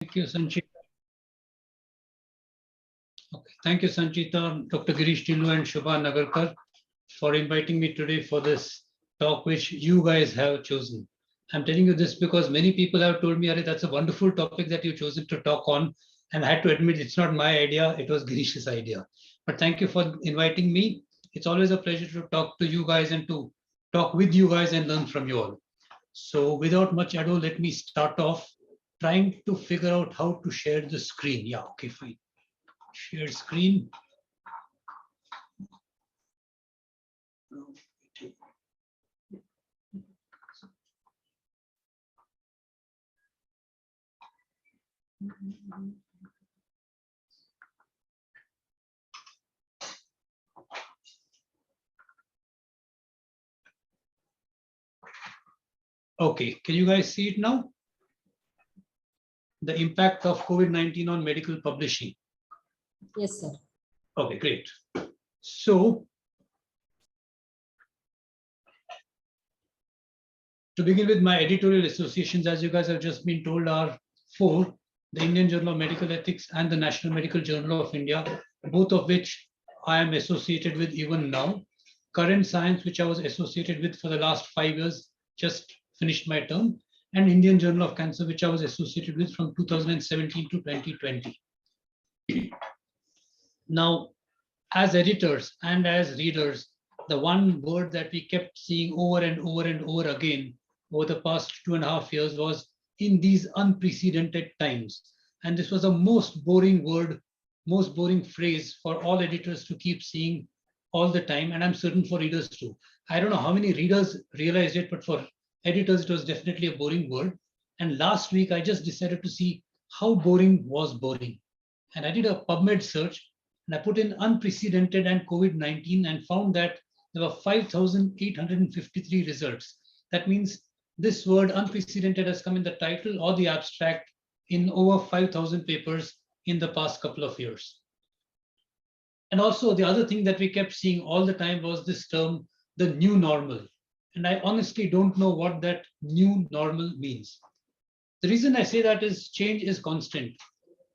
Thank you, Sanchita. Okay. Thank you, Sanchita, Dr. Girish Tillu and Shubha Nagarkar for inviting me today for this talk, which you guys have chosen. I'm telling you this because many people have told me, Ari, that's a wonderful topic that you've chosen to talk on. And I had to admit, it's not my idea, it was Girish's idea. But thank you for inviting me. It's always a pleasure to talk to you guys and to talk with you guys and learn from you all. So without much ado, let me start off trying to figure out how to share the screen. Yeah, okay, fine. Share screen. Okay, can you guys see it now? The impact of COVID-19 on medical publishing. Yes, sir. Okay, great. So, to begin with, my editorial associations, as you guys have just been told, are four: the Indian Journal of Medical Ethics and the National Medical Journal of India, both of which I am associated with even now. Current Science, which I was associated with for the last 5 years, just finished my term, and Indian Journal of Cancer, which I was associated with from 2017 to 2020. Now, as editors and as readers, the one word that we kept seeing over and over and over again over the past 2.5 years was "in these unprecedented times." And this was the most boring word, most boring phrase for all editors to keep seeing all the time. And I'm certain for readers too. I don't know how many readers realized it, but for editors, it was definitely a boring word. And last week, I just decided to see how boring was boring. And I did a PubMed search and I put in unprecedented and COVID-19 and found that there were 5,853 results. That means this word unprecedented has come in the title or the abstract in over 5,000 papers in the past couple of years. And also the other thing that we kept seeing all the time was this term, the new normal. And I honestly don't know what that new normal means. The reason I say that is change is constant.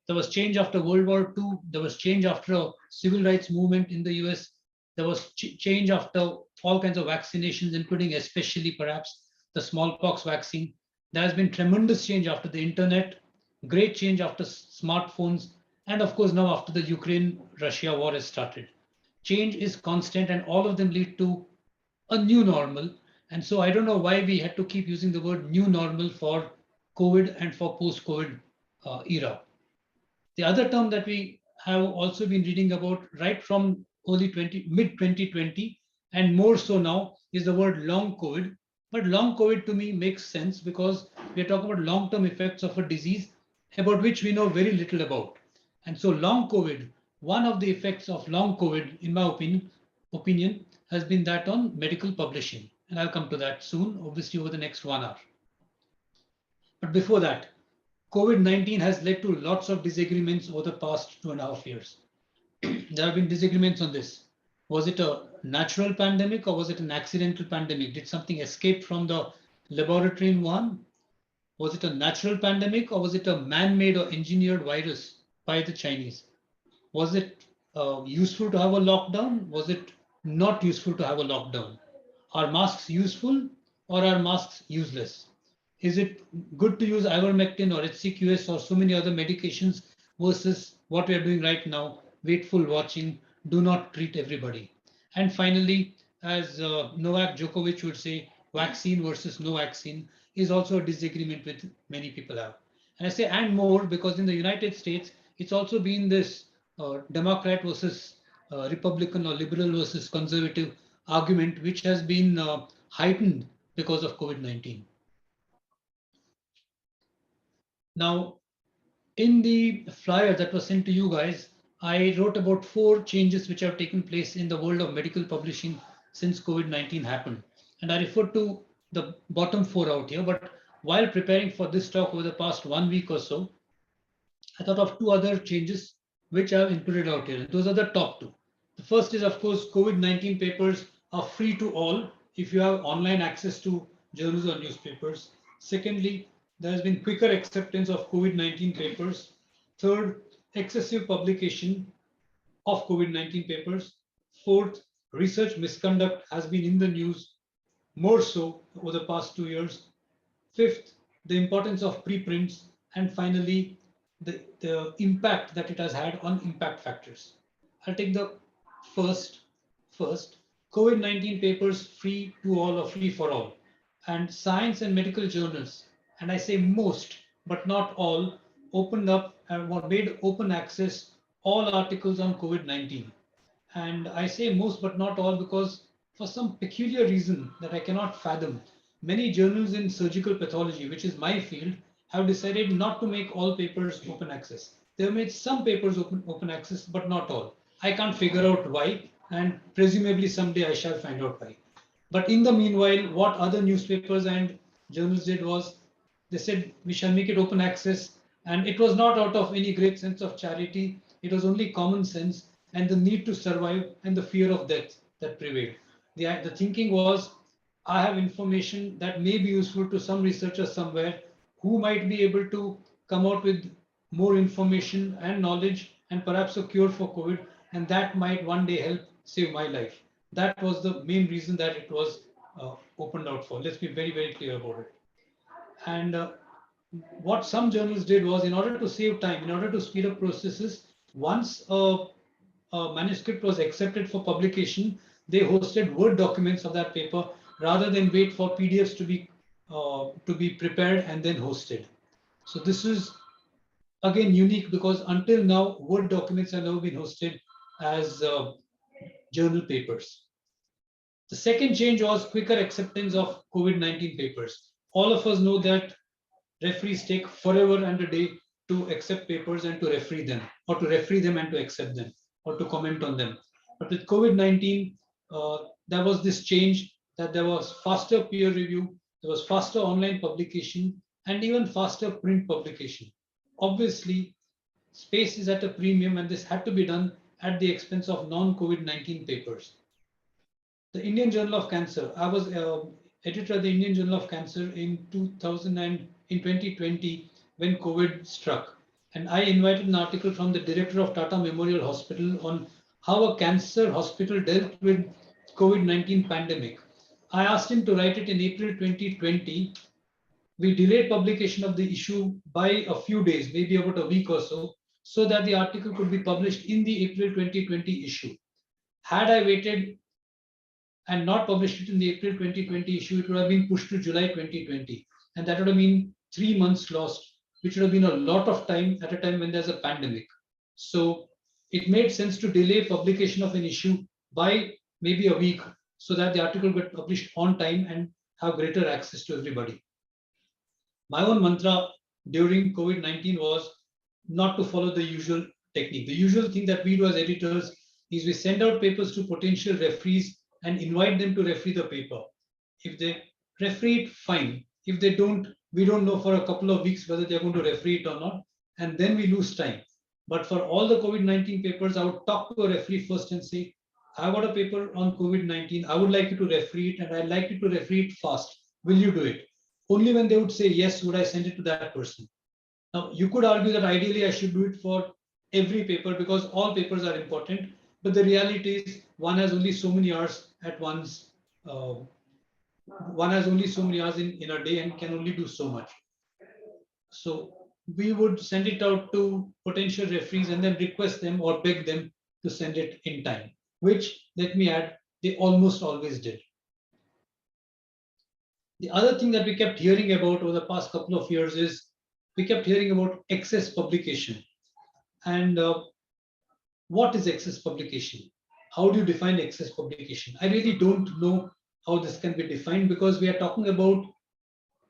There was change after World War II. There was change after a civil rights movement in the US. There was change after all kinds of vaccinations, including especially perhaps the smallpox vaccine. There has been tremendous change after the internet, great change after smartphones, and of course now after the Ukraine-Russia war has started. Change is constant and all of them lead to a new normal. And so I don't know why we had to keep using the word new normal for COVID and for post-COVID era. The other term that we have also been reading about right from mid 2020 and more so now is the word long COVID. But long COVID to me makes sense because we are talking about long-term effects of a disease about which we know very little about. And so long COVID, one of the effects of long COVID, in my opinion, has been that on medical publishing. And I'll come to that soon, obviously over the next 1 hour. But before that, COVID-19 has led to lots of disagreements over the past 2.5 years. There have been disagreements on this. Was it a natural pandemic or was it an accidental pandemic? Did something escape from the laboratory in Wuhan? Was it a natural pandemic or was it a man-made or engineered virus by the Chinese? Was it useful to have a lockdown? Was it not useful to have a lockdown? Are masks useful or are masks useless? Is it good to use ivermectin or HCQS or so many other medications versus what we are doing right now, waitful watching, do not treat everybody? And finally, as Novak Djokovic would say, vaccine versus no vaccine is also a disagreement with many people have. And I say and more because in the United States, it's also been this Democrat versus Republican or liberal versus conservative argument, which has been heightened because of COVID-19. Now, in the flyer that was sent to you guys, I wrote about 4 changes which have taken place in the world of medical publishing since COVID-19 happened. And I referred to the bottom 4 out here, but while preparing for this talk over the past 1 week or so, I thought of 2 other changes which I've included out here. Those are the top 2. The first is, of course, COVID-19 papers are free to all if you have online access to journals or newspapers. Secondly, There has been quicker acceptance of COVID-19 papers. Third, excessive publication of COVID-19 papers. Fourth, research misconduct has been in the news more so over the past 2 years. Fifth, the importance of preprints. And finally, the impact that it has had on impact factors. I'll take the first. First, COVID-19 papers free to all or free for all. And science and medical journals, and I say most, but not all, opened up and made open access all articles on COVID-19. And I say most but not all because for some peculiar reason that I cannot fathom, many journals in surgical pathology, which is my field, have decided not to make all papers open access. They have made some papers open access, but not all. I can't figure out why, and presumably someday I shall find out why. But in the meanwhile, what other newspapers and journals did was they said we shall make it open access. And it was not out of any great sense of charity, it was only common sense and the need to survive and the fear of death that prevailed. The thinking was I have information that may be useful to some researcher somewhere who might be able to come out with more information and knowledge and perhaps a cure for COVID, and that might one day help save my life. That was the main reason that it was opened out for. Let's be very, very clear about it. And what some journals did was, in order to save time, in order to speed up processes, once a manuscript was accepted for publication, they hosted Word documents of that paper rather than wait for PDFs to be prepared and then hosted. So this is again unique because until now, Word documents have never been hosted as journal papers. The second change was quicker acceptance of COVID-19 papers. All of us know that referees take forever and a day to accept papers and to referee them, or to referee them and to accept them, or to comment on them. But with COVID-19, there was this change that there was faster peer review, there was faster online publication, and even faster print publication. Obviously, space is at a premium, and this had to be done at the expense of non-COVID-19 papers. The Indian Journal of Cancer. I was editor of the Indian Journal of Cancer in 2000 and in 2020 when COVID struck. And I invited an article from the director of Tata Memorial Hospital on how a cancer hospital dealt with COVID-19 pandemic. I asked him to write it in April 2020. We delayed publication of the issue by a few days, maybe about a week or so that the article could be published in the April 2020 issue. Had I waited and not published it in the April 2020 issue, it would have been pushed to July 2020. And that would have been 3 months lost, which would have been a lot of time at a time when there's a pandemic. So it made sense to delay publication of an issue by maybe a week so that the article get published on time and have greater access to everybody. My own mantra during COVID-19 was not to follow the usual technique. The usual thing that we do as editors is we send out papers to potential referees and invite them to referee the paper. If they referee it, fine. If they don't, we don't know for a couple of weeks whether they're going to referee it or not, and then we lose time. But for all the COVID-19 papers, I would talk to a referee first and say, I got a paper on COVID-19. I would like you to referee it, and I'd like you to referee it fast. Will you do it? Only when they would say yes, would I send it to that person. Now, you could argue that ideally I should do it for every paper because all papers are important. But the reality is one has only so many hours at once. One has only so many hours in a day and can only do so much. So we would send it out to potential referees and then request them or beg them to send it in time, which, let me add, they almost always did. The other thing that we kept hearing about over the past couple of years is we kept hearing about excess publication. And what is excess publication? How do you define excess publication? I really don't know how this can be defined because we are talking about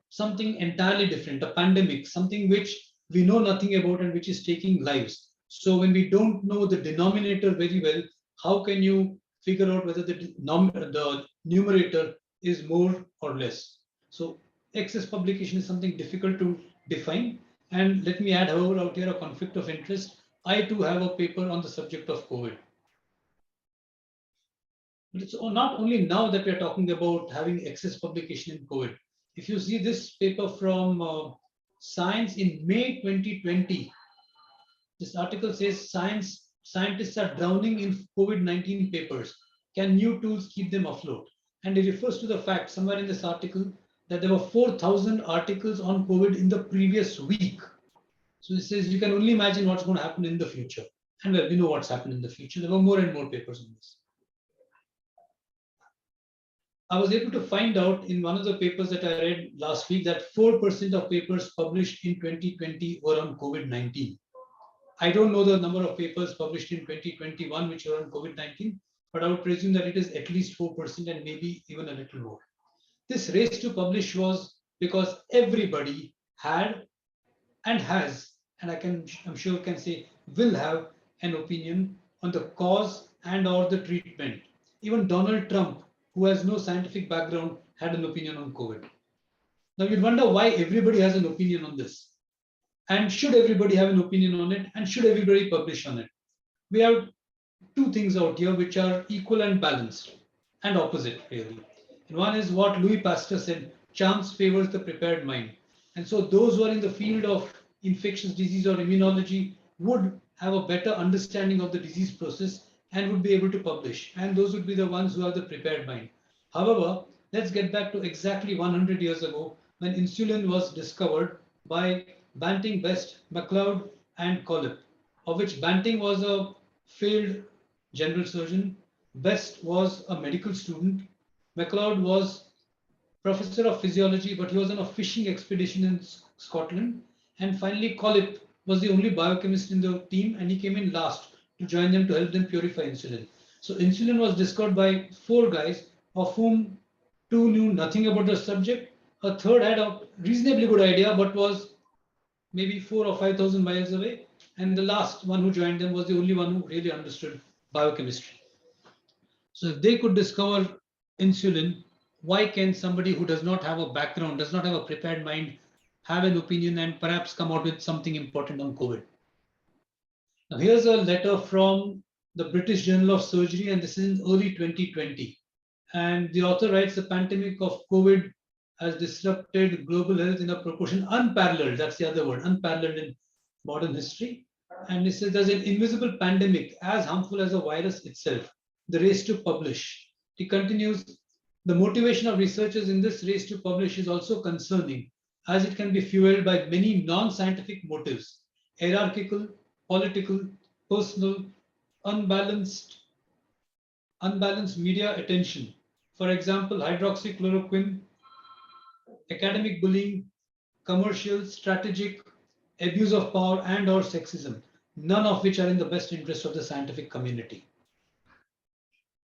something entirely different, a pandemic, something which we know nothing about and which is taking lives. So when we don't know the denominator very well, how can you figure out whether the numerator is more or less? So excess publication is something difficult to define. And let me add, however, out here a conflict of interest. I too have a paper on the subject of COVID. But it's not only now that we're talking about having excess publication in COVID. If you see this paper from Science in May 2020. This article says scientists are drowning in COVID-19 papers. Can new tools keep them afloat? And it refers to the fact somewhere in this article that there were 4,000 articles on COVID in the previous week. So it says you can only imagine what's going to happen in the future. And well, we know what's happened in the future. There were more and more papers on this. I was able to find out in one of the papers that I read last week that 4% of papers published in 2020 were on COVID-19. I don't know the number of papers published in 2021 which are on COVID-19, but I would presume that it is at least 4% and maybe even a little more. This race to publish was because everybody had and has, and I'm sure can say will have an opinion on the cause and or the treatment. Even Donald Trump, who has no scientific background, had an opinion on COVID. Now you'd wonder why everybody has an opinion on this. And should everybody have an opinion on it? And should everybody publish on it? We have two things out here which are equal and balanced and opposite, really. And one is what Louis Pasteur said, chance favors the prepared mind. And so those who are in the field of infectious disease or immunology would have a better understanding of the disease process and would be able to publish. And those would be the ones who have the prepared mind. However, let's get back to exactly 100 years ago when insulin was discovered by Banting, Best, MacLeod, and Collip, of which Banting was a failed general surgeon, Best was a medical student, MacLeod was professor of physiology, but he was on a fishing expedition in Scotland, and finally Collip was the only biochemist in the team, and he came in last to join them to help them purify insulin. So insulin was discovered by four guys, of whom two knew nothing about the subject. A third had a reasonably good idea, but was maybe 4,000 or 5,000 miles away. And the last one who joined them was the only one who really understood biochemistry. So if they could discover insulin, why can somebody who does not have a background, does not have a prepared mind, have an opinion and perhaps come out with something important on COVID? Now here's a letter from the British Journal of Surgery, and this is in early 2020. And the author writes, the pandemic of COVID has disrupted global health in a proportion unparalleled, that's the other word, unparalleled in modern history. And it says there's an invisible pandemic as harmful as a virus itself, the race to publish. He continues, the motivation of researchers in this race to publish is also concerning, as it can be fueled by many non-scientific motives, hierarchical, political, personal, unbalanced media attention. For example, hydroxychloroquine, academic bullying, commercial, strategic, abuse of power, and or sexism, none of which are in the best interest of the scientific community.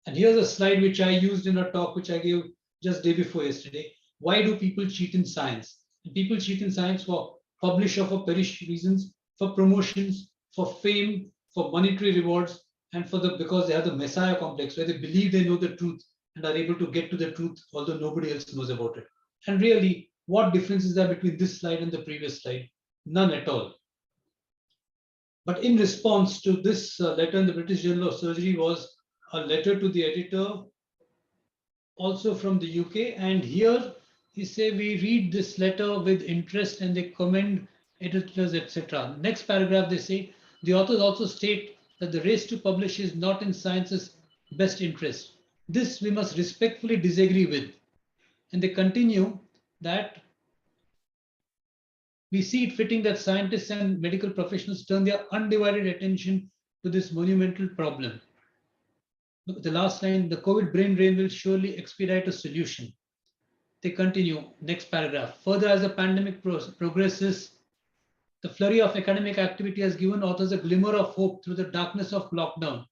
And here's a slide which I used in a talk which I gave just day before yesterday. Why do people cheat in science? And people cheat in science for publish or for perish reasons, for promotions, for fame, for monetary rewards, and because they have the messiah complex where they believe they know the truth and are able to get to the truth although nobody else knows about it. And really, what difference is there between this slide and the previous slide? None at all. But in response to this letter in the British Journal of Surgery was a letter to the editor, also from the UK. And here he say we read this letter with interest and they commend editors, etc. Next paragraph they say the authors also state that the race to publish is not in science's best interest. This we must respectfully disagree with. And they continue that we see it fitting that scientists and medical professionals turn their undivided attention to this monumental problem. The last line, the COVID brain drain will surely expedite a solution. They continue, next paragraph. Further, as the pandemic progresses, the flurry of academic activity has given authors a glimmer of hope through the darkness of lockdown.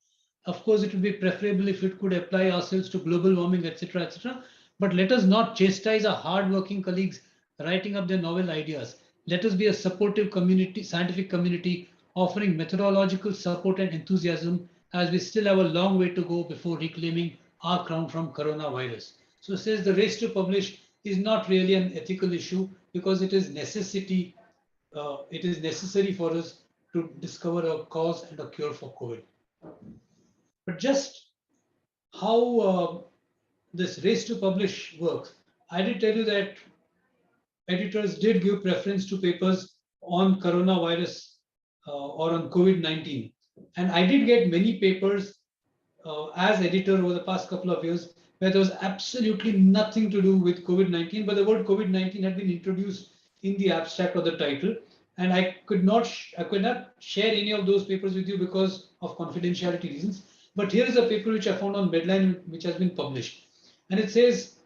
Of course, it would be preferable if it could apply ourselves to global warming, etc., etc. But let us not chastise our hardworking colleagues writing up their novel ideas. Let us be a supportive community, scientific community, offering methodological support and enthusiasm as we still have a long way to go before reclaiming our crown from coronavirus. So it says the race to publish is not really an ethical issue because it is necessity. It is necessary for us to discover a cause and a cure for COVID. But just how this race to publish works, I did tell you that editors did give preference to papers on coronavirus or on COVID-19. And I did get many papers as editor over the past couple of years where there was absolutely nothing to do with COVID-19, but the word COVID-19 had been introduced in the abstract or the title. And I could not share any of those papers with you because of confidentiality reasons. But here is a paper which I found on Medline, which has been published. And it says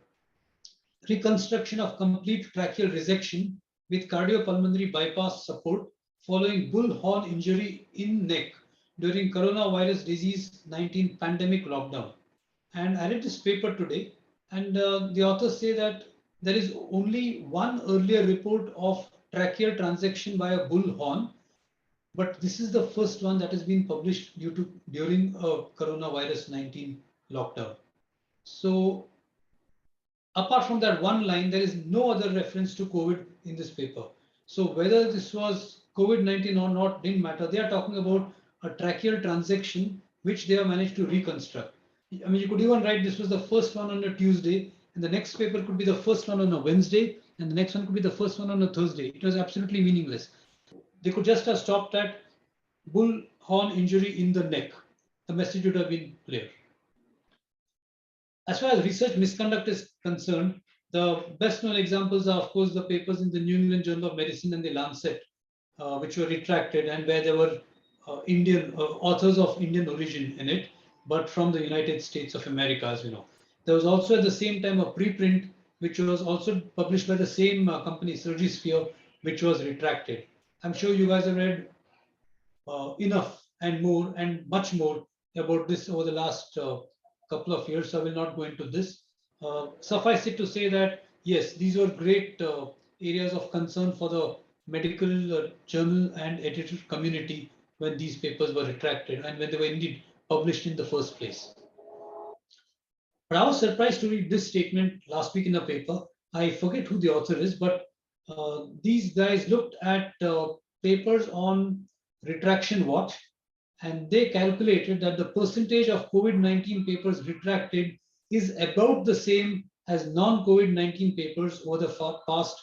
reconstruction of complete tracheal resection with cardiopulmonary bypass support following bullhorn injury in neck during coronavirus disease 19 pandemic lockdown. And I read this paper today, and the authors say that there is only one earlier report of tracheal transection by a bullhorn, but this is the first one that has been published during a coronavirus 19 lockdown. So apart from that one line, there is no other reference to COVID in this paper. So whether this was COVID-19 or not didn't matter. They are talking about a tracheal transection which they have managed to reconstruct. I mean, you could even write this was the first one on a Tuesday, and the next paper could be the first one on a Wednesday, and the next one could be the first one on a Thursday. It was absolutely meaningless. They could just have stopped at bullhorn injury in the neck. The message would have been clear. As far as research misconduct is concerned, the best known examples are, of course, the papers in the New England Journal of Medicine and the Lancet, which were retracted and where there were Indian authors of Indian origin in it, but from the United States of America, as we know. There was also at the same time a preprint, which was also published by the same company, Surgisphere, which was retracted. I'm sure you guys have read enough and more and much more about this over the last couple of years, so I will not go into this. Suffice it to say that, yes, these were great areas of concern for the medical journal and editor community when these papers were retracted and when they were indeed published in the first place. But I was surprised to read this statement last week in a paper. I forget who the author is, but these guys looked at papers on retraction watch, and they calculated that the percentage of COVID-19 papers retracted is about the same as non-COVID-19 papers over the past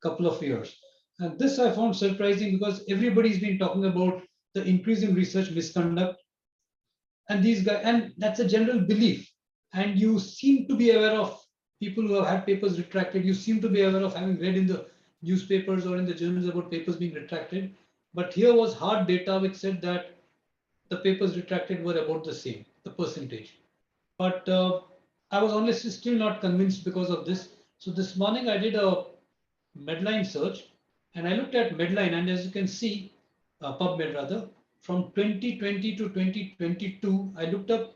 couple of years. And this I found surprising because everybody's been talking about the increase in research misconduct, and these guys, and that's a general belief. And you seem to be aware of people who have had papers retracted. You seem to be aware of having read in the newspapers or in the journals about papers being retracted. But here was hard data which said that the papers retracted were about the same, the percentage. But I was honestly still not convinced because of this. So this morning I did a Medline search and I looked at Medline, and as you can see, PubMed rather, from 2020 to 2022, I looked up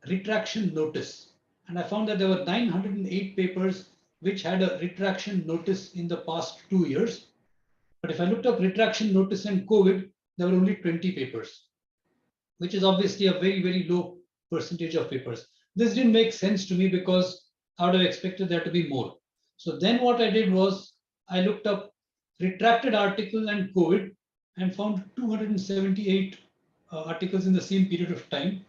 retraction notice, and I found that there were 908 papers which had a retraction notice in the past 2 years. But if I looked up retraction notice and COVID, there were only 20 papers, which is obviously a very, very low percentage of papers. This didn't make sense to me because I would have expected there to be more. So then what I did was I looked up retracted article and COVID and found 278 articles in the same period of time.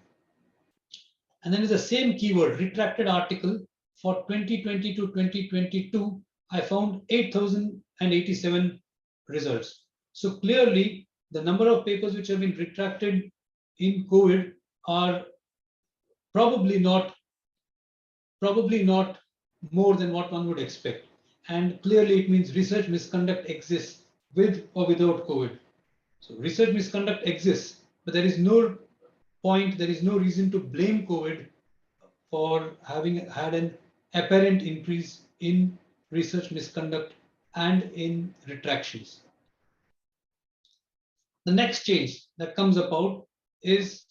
And then with the same keyword, retracted article, for 2020 to 2022, I found 8,087 results. So clearly, the number of papers which have been retracted in COVID are probably not more than what one would expect. And clearly, it means research misconduct exists with or without COVID. So research misconduct exists, but there is no point, there is no reason to blame COVID for having had an apparent increase in research misconduct and in retractions. The next change that comes about is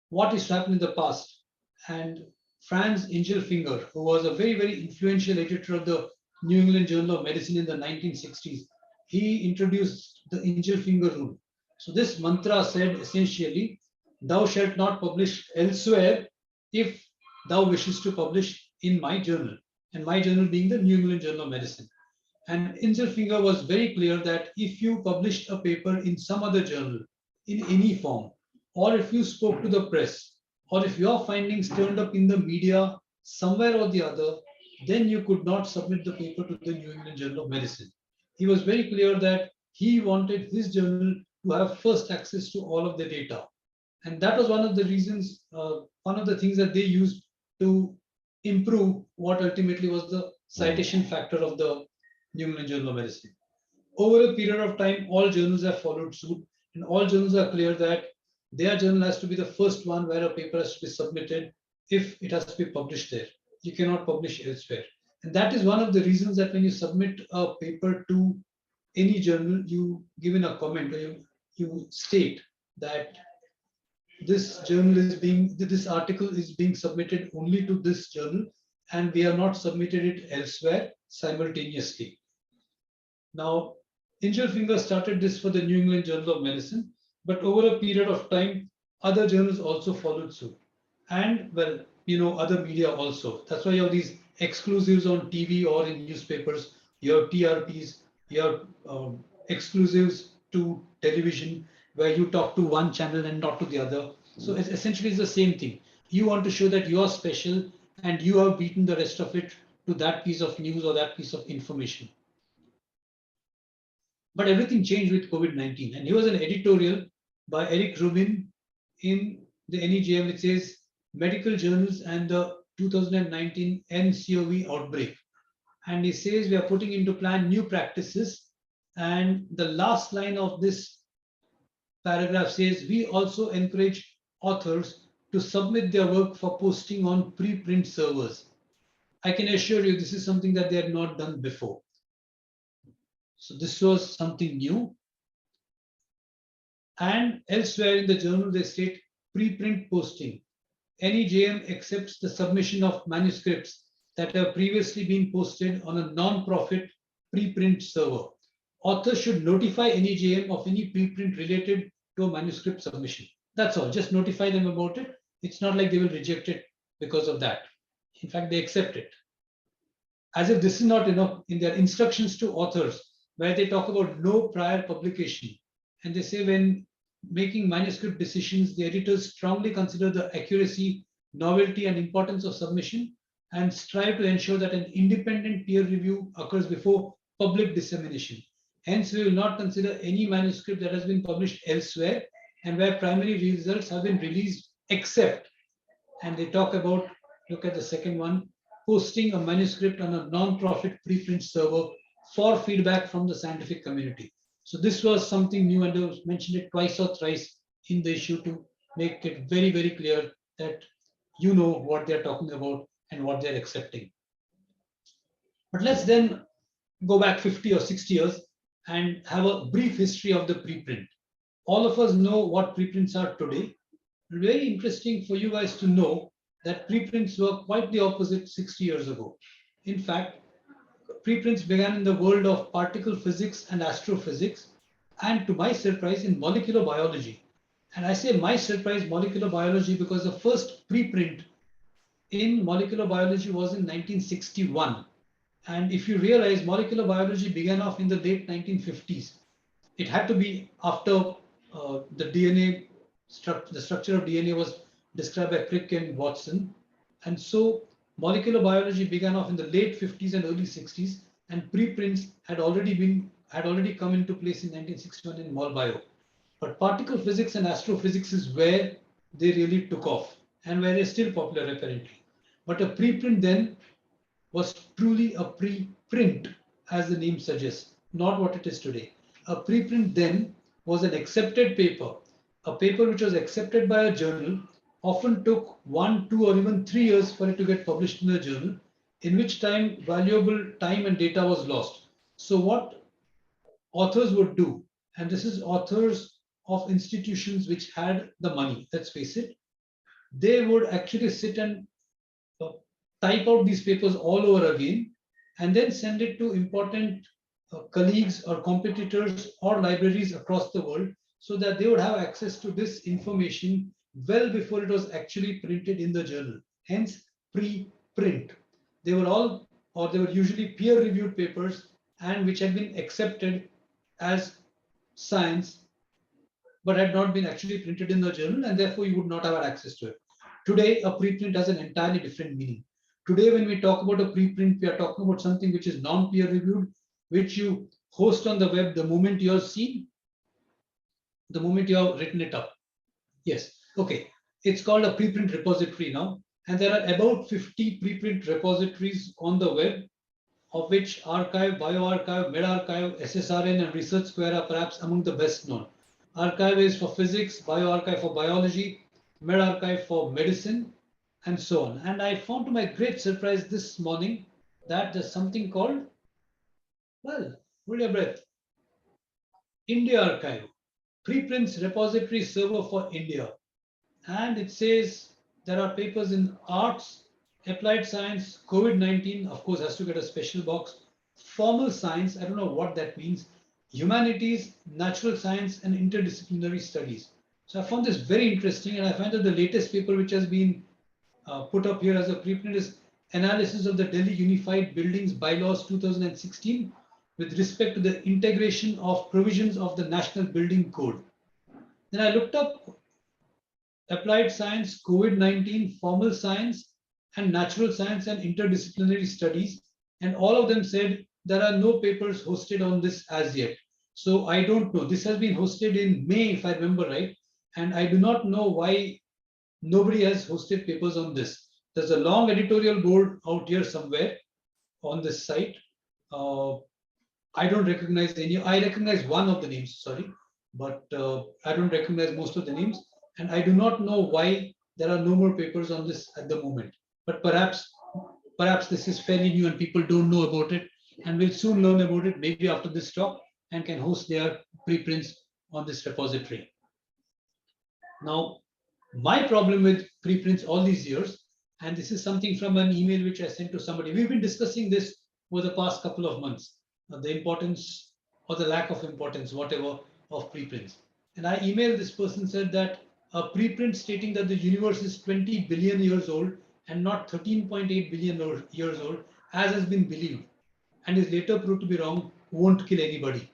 what is happened in the past. And Franz Ingelfinger, who was a very, very influential editor of the New England Journal of Medicine in the 1960s, he introduced the Ingelfinger rule. So this mantra said essentially, thou shalt not publish elsewhere if thou wishes to publish in my journal, and my journal being the New England Journal of Medicine. And Ingelfinger was very clear that if you published a paper in some other journal in any form, or if you spoke to the press, or if your findings turned up in the media somewhere or the other, then you could not submit the paper to the New England Journal of Medicine. He was very clear that he wanted his journal to have first access to all of the data. And that was one of the reasons, one of the things that they used to improve what ultimately was the citation factor of the New England Journal of Medicine. Over a period of time, all journals have followed suit, and all journals are clear that their journal has to be the first one where a paper has to be submitted if it has to be published there. You cannot publish elsewhere. And that is one of the reasons that when you submit a paper to any journal, you give in a comment or you state that this article is being submitted only to this journal and we have not submitted it elsewhere simultaneously. Now, Ingelfinger started this for the New England Journal of Medicine, but over a period of time, other journals also followed suit. And well, other media also. That's why you have these exclusives on TV or in newspapers. You have TRPs, you have exclusives to television where you talk to one channel and not to the other. So it's essentially it's the same thing. You want to show that you are special and you have beaten the rest of it to that piece of news or that piece of information. But everything changed with COVID-19. And here was an editorial by Eric Rubin in the NEJM, which says medical journals and the 2019 NCOV outbreak. And he says we are putting into plan new practices. And the last line of this paragraph says we also encourage authors to submit their work for posting on preprint servers. I can assure you this is something that they had not done before. So this was something new. And elsewhere in the journal, they state preprint posting. NEJM accepts the submission of manuscripts that have previously been posted on a non-profit preprint server. Authors should notify NEJM of any preprint related to a manuscript submission. That's all. Just notify them about it. It's not like they will reject it because of that. In fact, they accept it. As if this is not enough, in their instructions to authors, where they talk about no prior publication. And they say when making manuscript decisions, the editors strongly consider the accuracy, novelty, and importance of submission and strive to ensure that an independent peer review occurs before public dissemination. Hence, we will not consider any manuscript that has been published elsewhere and where primary results have been released except, and they talk about, look at the second one, posting a manuscript on a non-profit preprint server for feedback from the scientific community. So this was something new, and I mentioned it twice or thrice in the issue to make it very, very clear that you know what they're talking about and what they're accepting. But let's then go back 50 or 60 years and have a brief history of the preprint. All of us know what preprints are today. Very interesting for you guys to know that preprints were quite the opposite 60 years ago. In fact, preprints began in the world of particle physics and astrophysics, and to my surprise, in molecular biology. And I say my surprise, molecular biology, because the first preprint in molecular biology was in 1961. And if you realize, molecular biology began off in the late 1950s. It had to be after the DNA, the structure of DNA was described by Crick and Watson. And so molecular biology began off in the late 50s and early 60s, and preprints had already come into place in 1961 in MolBio. But particle physics and astrophysics is where they really took off and where they're still popular apparently. But a preprint then was truly a preprint, as the name suggests, not what it is today. A preprint then was an accepted paper, a paper which was accepted by a journal, often took 1, 2, or even 3 years for it to get published in the journal, in which time valuable time and data was lost. So what authors would do, and this is authors of institutions which had the money, let's face it, they would actually sit and type out these papers all over again and then send it to important colleagues or competitors or libraries across the world so that they would have access to this information well before it was actually printed in the journal. Hence, pre-print. They were usually peer-reviewed papers and which had been accepted as science but had not been actually printed in the journal, and therefore you would not have access to it. Today, a preprint has an entirely different meaning. Today, when we talk about a preprint, we are talking about something which is non-peer reviewed, which you host on the web the moment you have seen, the moment you have written it up. Yes, okay. It's called a preprint repository now, and there are about 50 preprint repositories on the web, of which Archive, BioArchive, medRxiv, SSRN, and Research Square are perhaps among the best known. Archive is for physics, BioArchive for biology, medRxiv for medicine, and so on. And I found to my great surprise this morning that there's something called, well, hold your breath, India Archive, preprints repository server for India. And it says there are papers in arts, applied science, COVID-19, of course, has to get a special box, formal science, I don't know what that means, humanities, natural science, and interdisciplinary studies. So I found this very interesting, and I find that the latest paper which has been put up here as a preprint is analysis of the Delhi Unified Buildings Bylaws 2016 with respect to the integration of provisions of the National Building Code. Then I looked up applied science, COVID-19, formal science, and natural science and interdisciplinary studies. And all of them said there are no papers hosted on this as yet. So I don't know. This has been hosted in May, if I remember right. And I do not know why nobody has hosted papers on this. There's a long editorial board out here somewhere on this site. I don't recognize any. I recognize one of the names, sorry, but I don't recognize most of the names. And I do not know why there are no more papers on this at the moment. But perhaps this is fairly new and people don't know about it and will soon learn about it, maybe after this talk, and can host their preprints on this repository. Now, my problem with preprints all these years, and this is something from an email which I sent to somebody, we've been discussing this over the past couple of months, the importance or the lack of importance, whatever, of preprints. And I emailed this person, said that a preprint stating that the universe is 20 billion years old and not 13.8 billion years old, as has been believed, and is later proved to be wrong, won't kill anybody.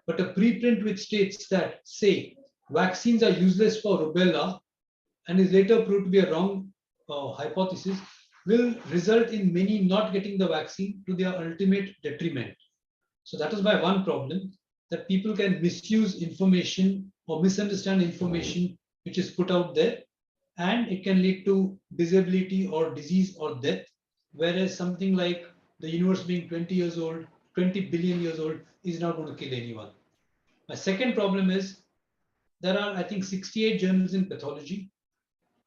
But a preprint which states that, say, vaccines are useless for rubella and is later proved to be a wrong hypothesis, will result in many not getting the vaccine to their ultimate detriment. So that is my one problem, that people can misuse information or misunderstand information which is put out there, and it can lead to disability or disease or death, whereas something like the universe being 20 years old, 20 billion years old is not going to kill anyone. My second problem is there are, I think, 68 journals in pathology.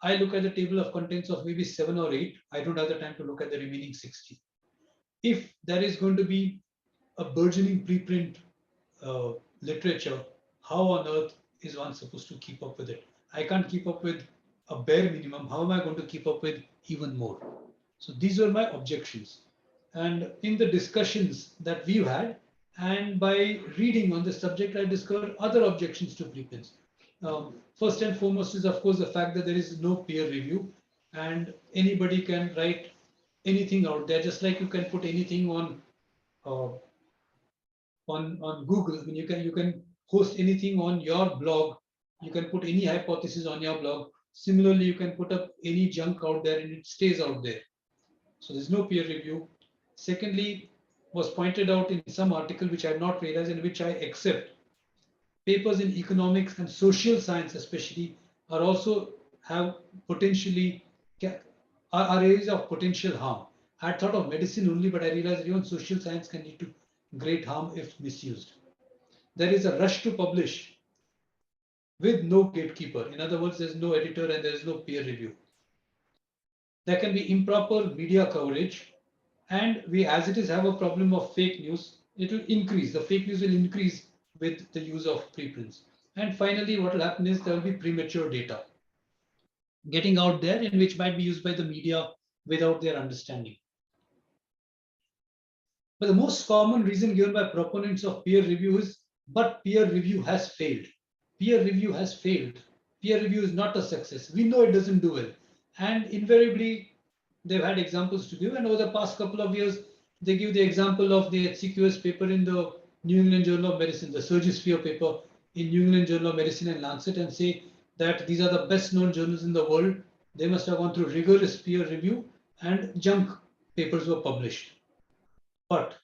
I look at the table of contents of maybe 7 or 8. I don't have the time to look at the remaining 60. If there is going to be a burgeoning preprint literature, how on earth is one supposed to keep up with it? I can't keep up with a bare minimum. How am I going to keep up with even more? So these were my objections. And in the discussions that we've had, and by reading on the subject, I discovered other objections to preprints. First and foremost is, of course, the fact that there is no peer review and anybody can write anything out there, just like you can put anything uh, on Google. I mean, you can host anything on your blog. You can put any hypothesis on your blog. Similarly, you can put up any junk out there and it stays out there. So there's no peer review. Secondly, was pointed out in some article which I have not realized and which I accept. Papers in economics and social science, especially, are also have potentially are areas of potential harm. I had thought of medicine only, but I realized even social science can lead to great harm if misused. There is a rush to publish with no gatekeeper. In other words, there's no editor and there is no peer review. There can be improper media coverage, and we, as it is, have a problem of fake news. It will increase. The fake news will increase with the use of preprints. And finally, what will happen is there will be premature data getting out there, and which might be used by the media without their understanding. But the most common reason given by proponents of peer review is, but peer review has failed. Peer review has failed. Peer review is not a success. We know it doesn't do well. And invariably, they've had examples to give. And over the past couple of years, they give the example of the HCQS paper in the New England Journal of Medicine, the Surgisphere paper in New England Journal of Medicine and Lancet, and say that these are the best known journals in the world. They must have gone through rigorous peer review. and junk papers were published. But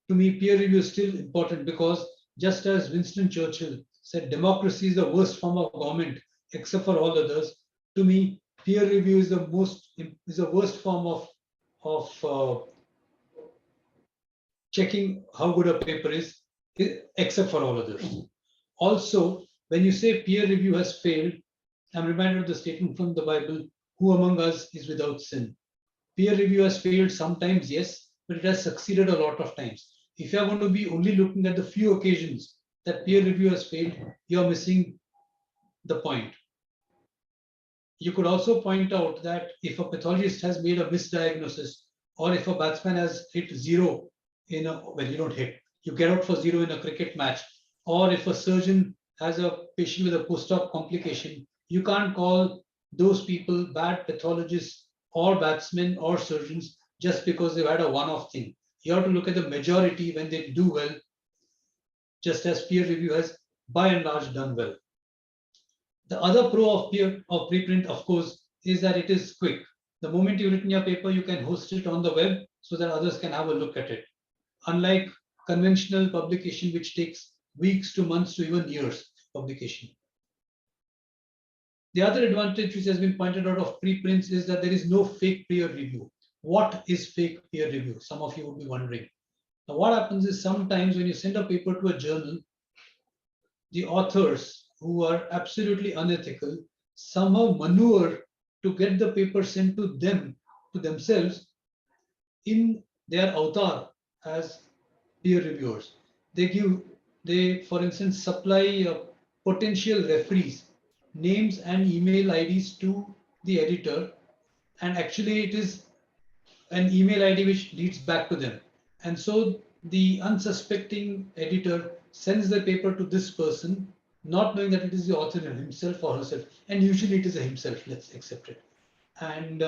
to me, peer review is still important because just as Winston Churchill said, democracy is the worst form of government except for all others. To me, peer review is the worst form of checking how good a paper is, except for all others. Also, when you say peer review has failed, I'm reminded of the statement from the Bible, who among us is without sin? Peer review has failed sometimes, yes, but it has succeeded a lot of times. If you are going to be only looking at the few occasions that peer review has failed, you're missing the point. You could also point out that if a pathologist has made a misdiagnosis, or if a batsman has hit zero well, you don't hit, you get out for zero in a cricket match, or if a surgeon has a patient with a post-op complication, you can't call those people bad pathologists or batsmen or surgeons just because they've had a one-off thing. You have to look at the majority when they do well, just as peer review has by and large done well. The other pro of preprint, of course, is that it is quick. The moment you've written your paper, you can host it on the web so that others can have a look at it. Unlike conventional publication, which takes weeks to months to even years publication. The other advantage which has been pointed out of preprints is that there is no fake peer review. What is fake peer review? Some of you would be wondering. Now, what happens is sometimes when you send a paper to a journal, the authors who are absolutely unethical somehow maneuver to get the paper sent to them, to themselves, in their avatar as peer reviewers. They, for instance, supply potential referees names and email IDs to the editor, and actually it is an email ID which leads back to them. And so the unsuspecting editor sends the paper to this person, not knowing that it is the author himself or herself. And usually it is a himself, let's accept it. And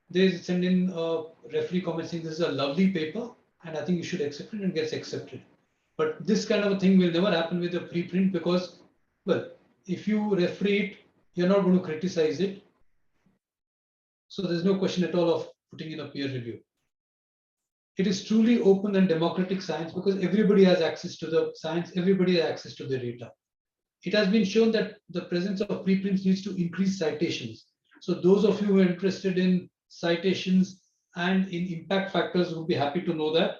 they send in a referee comment saying this is a lovely paper and I think you should accept it, and gets accepted. But this kind of a thing will never happen with a preprint because, well, if you referee it, you're not going to criticize it. So there's no question at all of putting in a peer review. It is truly open and democratic science because everybody has access to the science, everybody has access to the data. It has been shown that the presence of preprints leads to increased citations. So those of you who are interested in citations and in impact factors would be happy to know that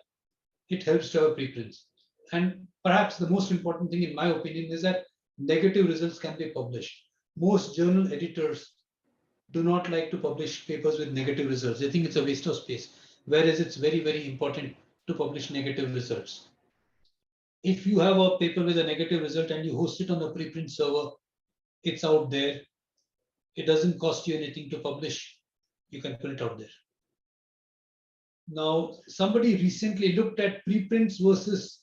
it helps to have preprints. And perhaps the most important thing in my opinion is that negative results can be published. Most journal editors do not like to publish papers with negative results. They think it's a waste of space, whereas it's very, very important to publish negative results. If you have a paper with a negative result and you host it on the preprint server, it's out there. It doesn't cost you anything to publish. You can put it out there. Now, somebody recently looked at preprints versus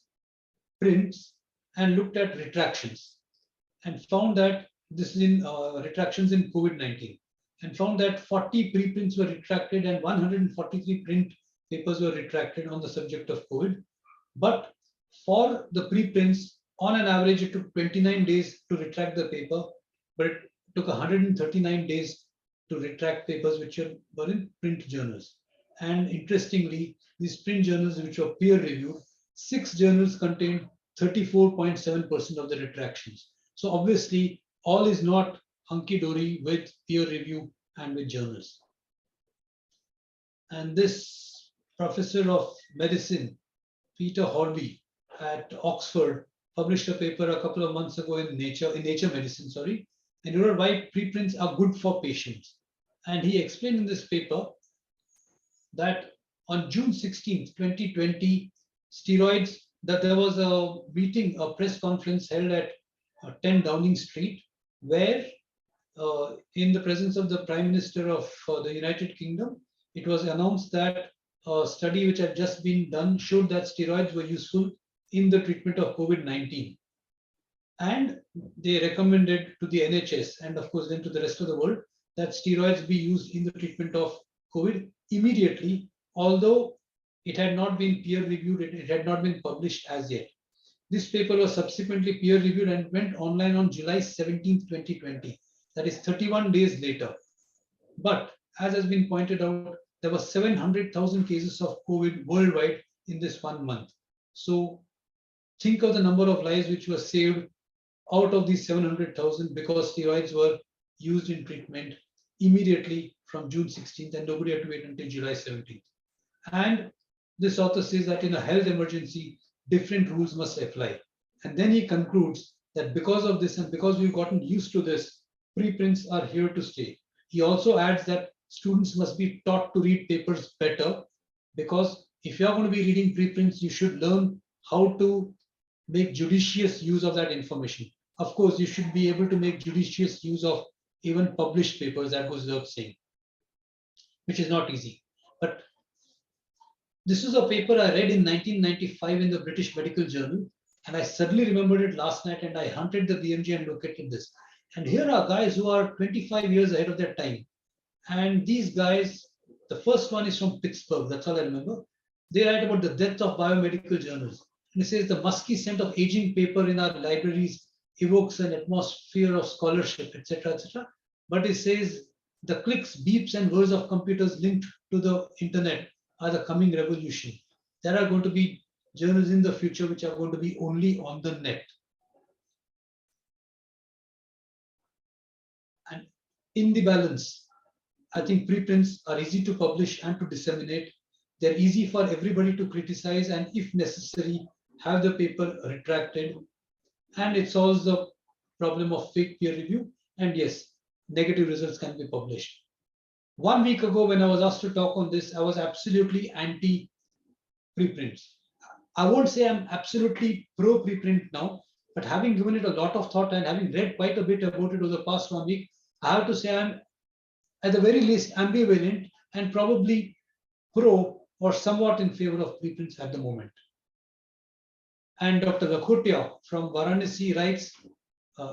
prints and looked at retractions and found that this is in retractions in COVID-19, and found that 40 preprints were retracted and 143 print papers were retracted on the subject of COVID. But for the preprints, on an average, it took 29 days to retract the paper, but it took 139 days to retract papers which were in print journals. And interestingly, these print journals which were peer reviewed, 6 journals contained 34.7% of the retractions. So obviously, all is not hunky-dory with peer review and with journals. And this professor of medicine, Peter Horby at Oxford, published a paper a couple of months ago in Nature Medicine, and he wrote why preprints are good for patients. And he explained in this paper that on June 16th, 2020, that there was a meeting, a press conference held at 10 Downing Street, where in the presence of the Prime Minister of the United Kingdom, it was announced that a study which had just been done showed that steroids were useful in the treatment of COVID-19. And they recommended to the NHS and of course then to the rest of the world that steroids be used in the treatment of COVID immediately, although it had not been peer reviewed, it had not been published as yet. This paper was subsequently peer reviewed and went online on July 17th, 2020. That is 31 days later. But as has been pointed out, there were 700,000 cases of COVID worldwide in this 1 month. So think of the number of lives which were saved out of these 700,000 because steroids were used in treatment immediately from June 16th and nobody had to wait until July 17th. And this author says that in a health emergency, different rules must apply. And then he concludes that because of this and because we've gotten used to this, preprints are here to stay. He also adds that students must be taught to read papers better because if you're going to be reading preprints, you should learn how to make judicious use of that information. Of course, you should be able to make judicious use of even published papers, that goes without saying, which is not easy. But this is a paper I read in 1995 in the British Medical Journal, and I suddenly remembered it last night and I hunted the BMJ and located this. And here are guys who are 25 years ahead of their time. And these guys, the first one is from Pittsburgh, that's all I remember. They write about the death of biomedical journals. And it says the musky scent of aging paper in our libraries evokes an atmosphere of scholarship, etc., etc. But it says the clicks, beeps, and whirs of computers linked to the internet are the coming revolution. There are going to be journals in the future which are going to be only on the net. And in the balance, I think preprints are easy to publish and to disseminate. They're easy for everybody to criticize and, if necessary, have the paper retracted. And it solves the problem of fake peer review. And yes, negative results can be published. 1 week ago, when I was asked to talk on this, I was absolutely anti preprints. I won't say I'm absolutely pro preprint now, but having given it a lot of thought and having read quite a bit about it over the past 1 week, I have to say I'm at the very least ambivalent and probably pro or somewhat in favor of preprints at the moment. And Dr. Lakhotia from Varanasi writes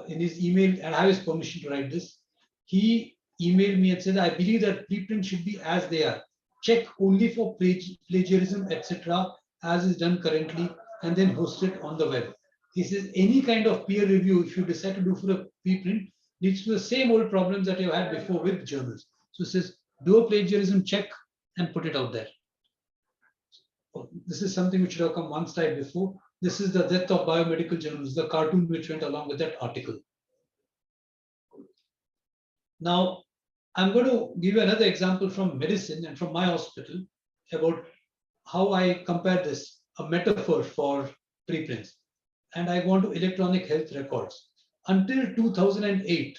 in his email, and I have his permission to write this. He emailed me and said, I believe that preprints should be as they are. Check only for plagiarism, etc., as is done currently, and then host it on the web. He says any kind of peer review, if you decide to do for a preprint, leads to the same old problems that you had before with journals. So he says, do a plagiarism check and put it out there. This is something which should have come one slide before. This is the death of biomedical journals, the cartoon which went along with that article. Now, I'm going to give you another example from medicine and from my hospital about how I compare this, a metaphor for preprints. And I go on to electronic health records. Until 2008,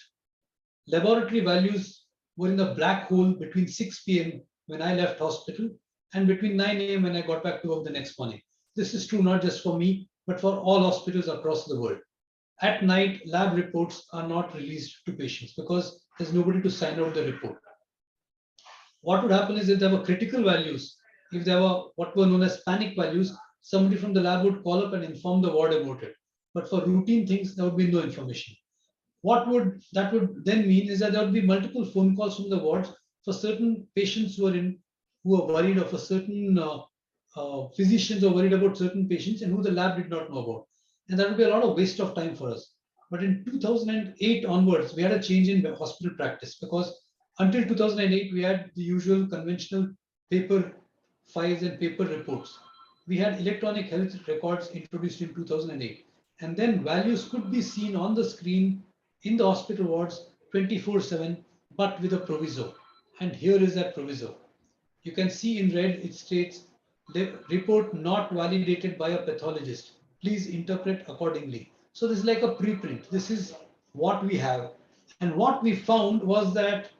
laboratory values were in the black hole between 6 p.m. when I left hospital and between 9 a.m. when I got back to work the next morning. This is true not just for me, but for all hospitals across the world. At night, lab reports are not released to patients because there's nobody to sign out the report. What would happen is if there were critical values, if there were what were known as panic values, somebody from the lab would call up and inform the ward about it. But for routine things, there would be no information. What would that would then mean is that there would be multiple phone calls from the wards for certain patients who are worried, or for certain physicians who are worried about certain patients and who the lab did not know about. And that would be a lot of waste of time for us. But in 2008 onwards, we had a change in hospital practice because until 2008, we had the usual conventional paper files and paper reports. We had electronic health records introduced in 2008. And then values could be seen on the screen in the hospital wards 24/7, but with a proviso. And here is that proviso. You can see in red, it states, report not validated by a pathologist. Please interpret accordingly. So this is like a preprint. This is what we have. And what we found was that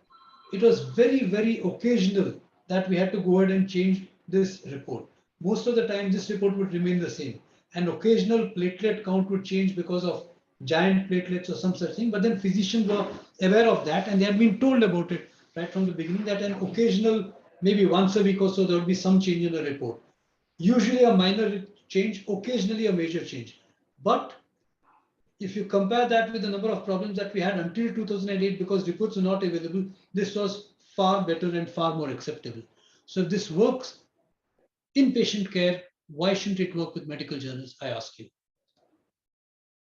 it was very, very occasional that we had to go ahead and change this report. Most of the time, this report would remain the same. An occasional platelet count would change because of giant platelets or some such thing. But then physicians were aware of that and they had been told about it right from the beginning that an occasional, maybe once a week or so, there would be some change in the report. Usually a minor change, occasionally a major change. But if you compare that with the number of problems that we had until 2008 because reports were not available, this was far better and far more acceptable. So if this works in patient care, why shouldn't it work with medical journals, I ask you?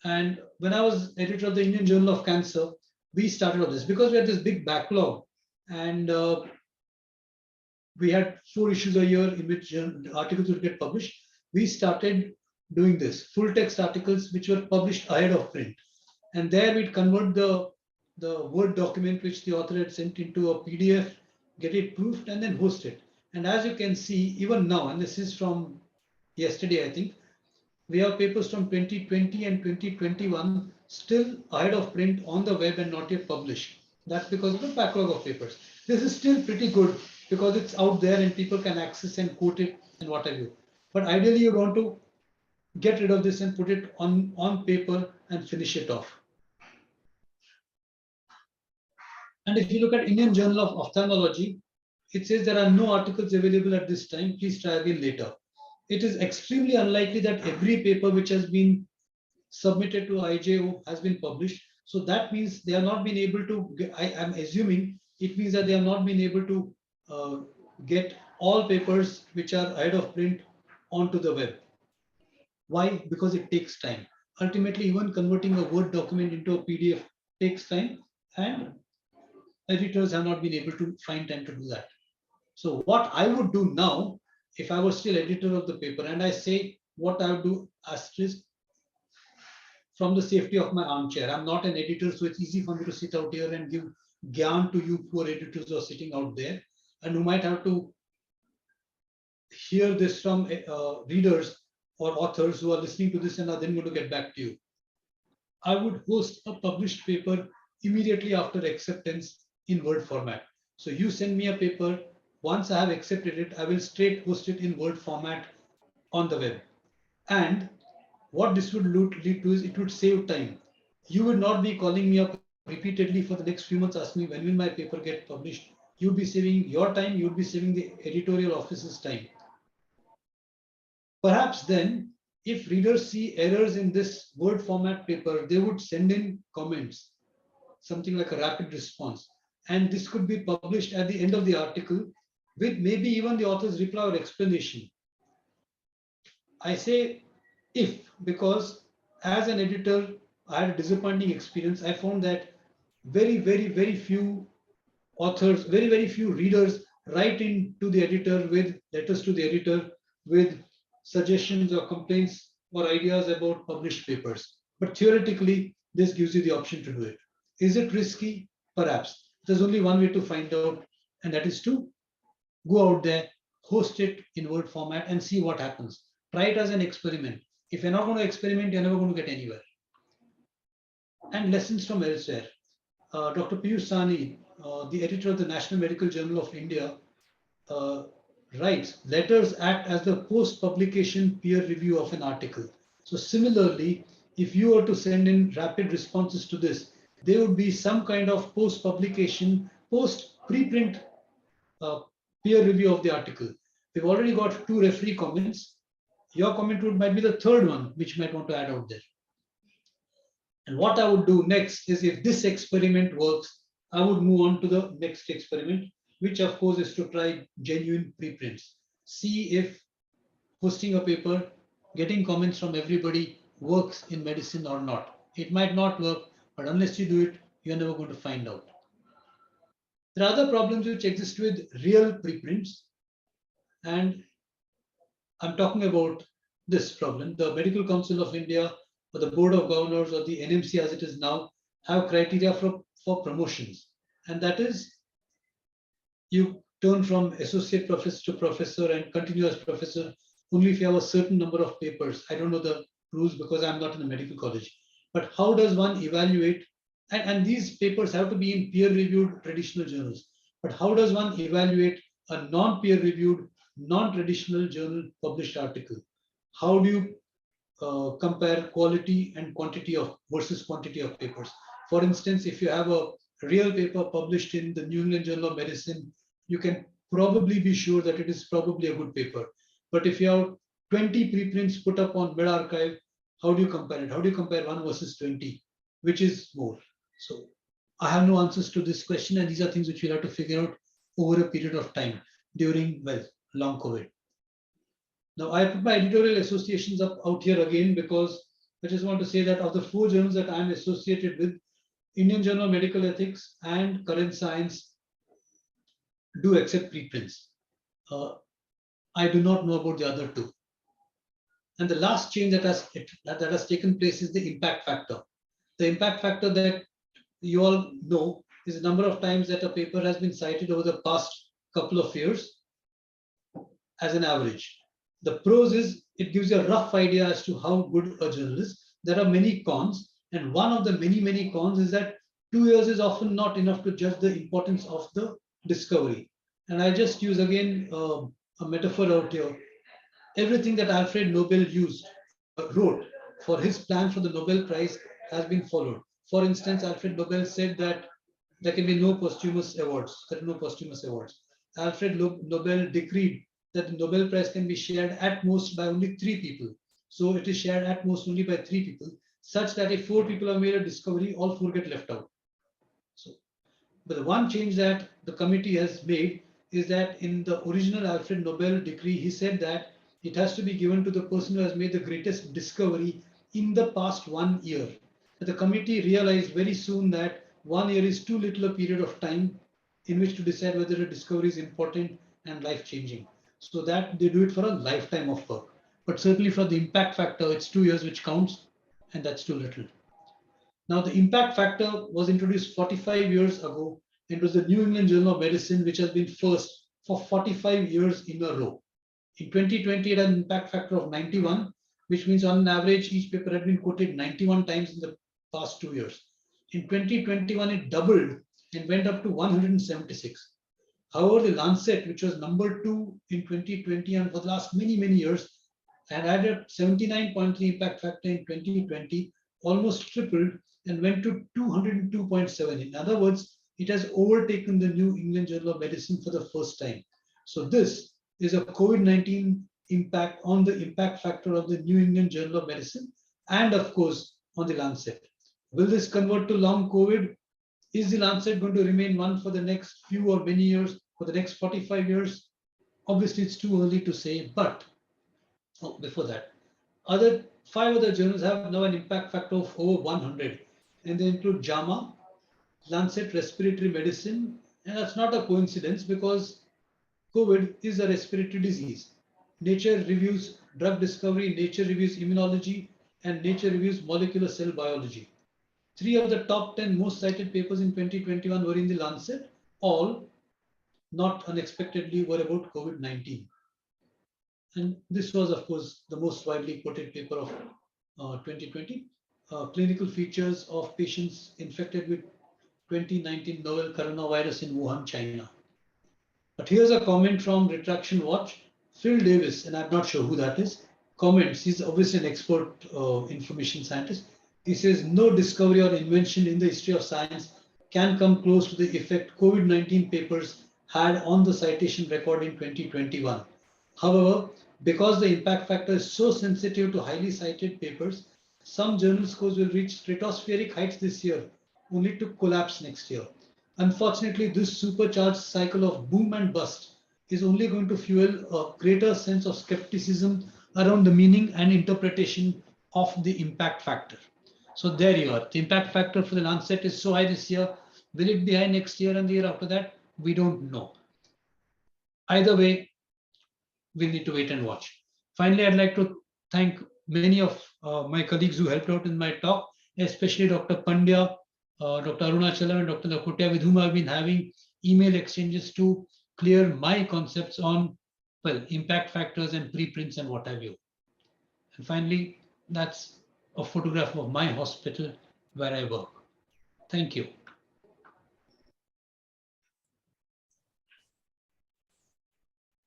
And when I was editor of the Indian Journal of Cancer, we started on this because we had this big backlog. And we had 4 issues a year in which articles would get published. We started doing this full text articles which were published ahead of print. And there we'd convert the Word document which the author had sent into a PDF, get it proofed, and then host it. And as you can see, even now, and this is from yesterday, I think, we have papers from 2020 and 2021 still ahead of print on the web and not yet published. That's because of the backlog of papers. This is still pretty good because it's out there and people can access and quote it and what have you. But ideally, you want to get rid of this and put it on paper and finish it off. And if you look at Indian Journal of Ophthalmology, it says there are no articles available at this time. Please try again later. It is extremely unlikely that every paper which has been submitted to IJO has been published. So that means they have not been able to, I am assuming it means that they have not been able to get all papers which are ahead of print onto the web. Why? Because it takes time. Ultimately, even converting a Word document into a PDF takes time, and editors have not been able to find time to do that. So what I would do now, if I was still editor of the paper, and I say what I would do asterisk from the safety of my armchair. I'm not an editor, so it's easy for me to sit out here and give gyan to you poor editors who are sitting out there and who might have to hear this from readers or authors who are listening to this and are then going to get back to you. I would host a published paper immediately after acceptance in Word format. So you send me a paper. Once I have accepted it, I will straight host it in Word format on the web. And what this would lead to is it would save time. You would not be calling me up repeatedly for the next few months, asking me when will my paper get published. You would be saving your time, you would be saving the editorial office's time. Perhaps then, if readers see errors in this Word format paper, they would send in comments, something like a rapid response. And this could be published at the end of the article with maybe even the author's reply or explanation. I say if, because as an editor, I had a disappointing experience. I found that very few authors, very few readers write in to the editor with letters to the editor with suggestions or complaints or ideas about published papers. But theoretically, this gives you the option to do it. Is it risky? Perhaps. There's only one way to find out, and that is to go out there, host it in Word format, and see what happens. Try it as an experiment. If you're not going to experiment, you're never going to get anywhere. And lessons from elsewhere. Dr. Piyush Sani, the editor of the National Medical Journal of India, writes, letters act as the post-publication peer review of an article. So similarly, if you were to send in rapid responses to this, there would be some kind of post-publication, post-preprint peer review of the article. We've already got 2 referee comments. Your comment might be the 3rd one, which you might want to add out there. And what I would do next is, if this experiment works, I would move on to the next experiment, which of course is to try genuine preprints. See if hosting a paper, getting comments from everybody works in medicine or not. It might not work, but unless you do it, you're never going to find out. There are other problems which exist with real preprints, and I'm talking about this problem. The Medical Council of India, or the Board of Governors, or the NMC as it is now, have criteria for promotions. And that is, you turn from associate professor to professor and continue as professor only if you have a certain number of papers. I don't know the rules because I'm not in a medical college. But how does one evaluate? And these papers have to be in peer-reviewed traditional journals. But how does one evaluate a non-peer-reviewed, non-traditional journal published article? How do you compare quality and quantity of versus quantity of papers? For instance, if you have a real paper published in the New England Journal of Medicine, you can probably be sure that it is probably a good paper. But if you have 20 preprints put up on medRxiv, how do you compare it? How do you compare 1 versus 20? Which is more? So I have no answers to this question, and these are things which we'll have to figure out over a period of time during, well, long COVID. Now, I put my editorial associations out here again because I just want to say that of the 4 journals that I'm associated with, Indian Journal of Medical Ethics and Current Science do accept preprints. I do not know about the other two. And the last change that has taken place is the impact factor. The impact factor that you all know is the number of times that a paper has been cited over the past couple of years as an average. The pros is it gives you a rough idea as to how good a journal is. There are many cons, and one of the many cons is that 2 years is often not enough to judge the importance of the discovery. And I just use again a metaphor out here. Everything that Alfred Nobel wrote for his plan for the Nobel Prize has been followed. For instance, Alfred Nobel said that there can be no posthumous awards. There are no posthumous awards. Alfred Nobel decreed that the Nobel Prize can be shared at most by only 3 people. So it is shared at most only by 3 people, such that if 4 people have made a discovery, all 4 get left out. So, but the one change that the committee has made is that in the original Alfred Nobel decree, he said that it has to be given to the person who has made the greatest discovery in the past 1 year. But the committee realized very soon that 1 year is too little a period of time in which to decide whether a discovery is important and life-changing. So that they do it for a lifetime of work. But certainly for the impact factor, it's 2 years which counts, and that's too little. Now, the impact factor was introduced 45 years ago. It was the New England Journal of Medicine, which has been first for 45 years in a row. In 2020, it had an impact factor of 91, which means on average, each paper had been quoted 91 times in the past 2 years. In 2021, it doubled and went up to 176. However, the Lancet, which was number 2 in 2020 and for the last many years, had added 79.3 impact factor in 2020, almost tripled and went to 202.7. In other words, it has overtaken the New England Journal of Medicine for the first time. So this is a COVID-19 impact on the impact factor of the New England Journal of Medicine and of course on the Lancet. Will this convert to long COVID? Is the Lancet going to remain one for the next few or many years, for the next 45 years? Obviously, it's too early to say, but before that, 5 other journals have now an impact factor of over 100, and they include JAMA, Lancet Respiratory Medicine, and that's not a coincidence because COVID is a respiratory disease. Nature reviews drug discovery, Nature reviews immunology, and Nature reviews molecular cell biology. 3 of the top 10 most cited papers in 2021 were in the Lancet, all not unexpectedly were about COVID-19. And this was, of course, the most widely quoted paper of 2020, clinical features of patients infected with 2019 novel coronavirus in Wuhan, China. But here's a comment from Retraction Watch. Phil Davis, and I'm not sure who that is, comments. He's obviously an expert information scientist. He says, no discovery or invention in the history of science can come close to the effect COVID-19 papers had on the citation record in 2021. However, because the impact factor is so sensitive to highly cited papers, some journal scores will reach stratospheric heights this year, only to collapse next year. Unfortunately, this supercharged cycle of boom and bust is only going to fuel a greater sense of skepticism around the meaning and interpretation of the impact factor. So there you are. The impact factor for the Lancet is so high this year. Will it be high next year and the year after that? We don't know. Either way, we need to wait and watch. Finally, I'd like to thank many of my colleagues who helped out in my talk, especially Dr. Pandya, Dr. Arunachalam, and Dr. Lakotia, with whom I've been having email exchanges to clear my concepts on, well, impact factors and preprints and what have you. And finally, that's a photograph of my hospital where I work. Thank you.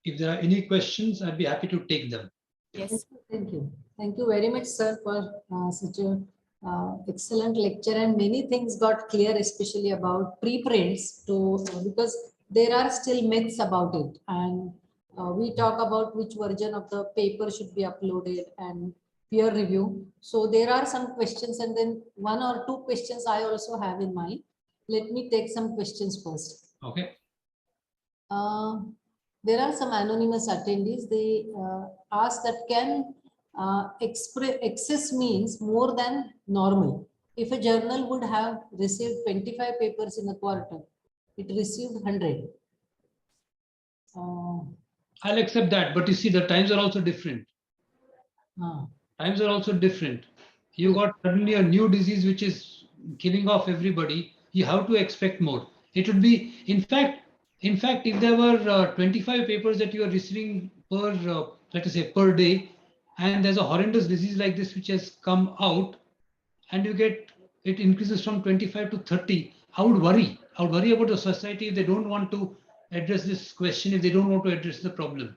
If there are any questions, I'd be happy to take them. Yes. Thank you. Thank you very much, sir, for such a excellent lecture, and many things got clear, especially about preprints, because there are still myths about it, and we talk about which version of the paper should be uploaded and peer review. So there are some questions, and then 1 or 2 questions I also have in mind. Let me take some questions first. Okay. There are some anonymous attendees. They ask that can excess means more than normal. If a journal would have received 25 papers in a quarter, it received 100. I'll accept that. But you see, the times are also different. Ah, Times are also different. You yes, got suddenly a new disease which is killing off everybody. You have to expect more. It would be, in fact, if there were 25 papers that you are receiving per, let us say, per day, and there's a horrendous disease like this which has come out, and you get it increases from 25 to 30, I would worry. I would worry about the society if they don't want to address this question, if they don't want to address the problem.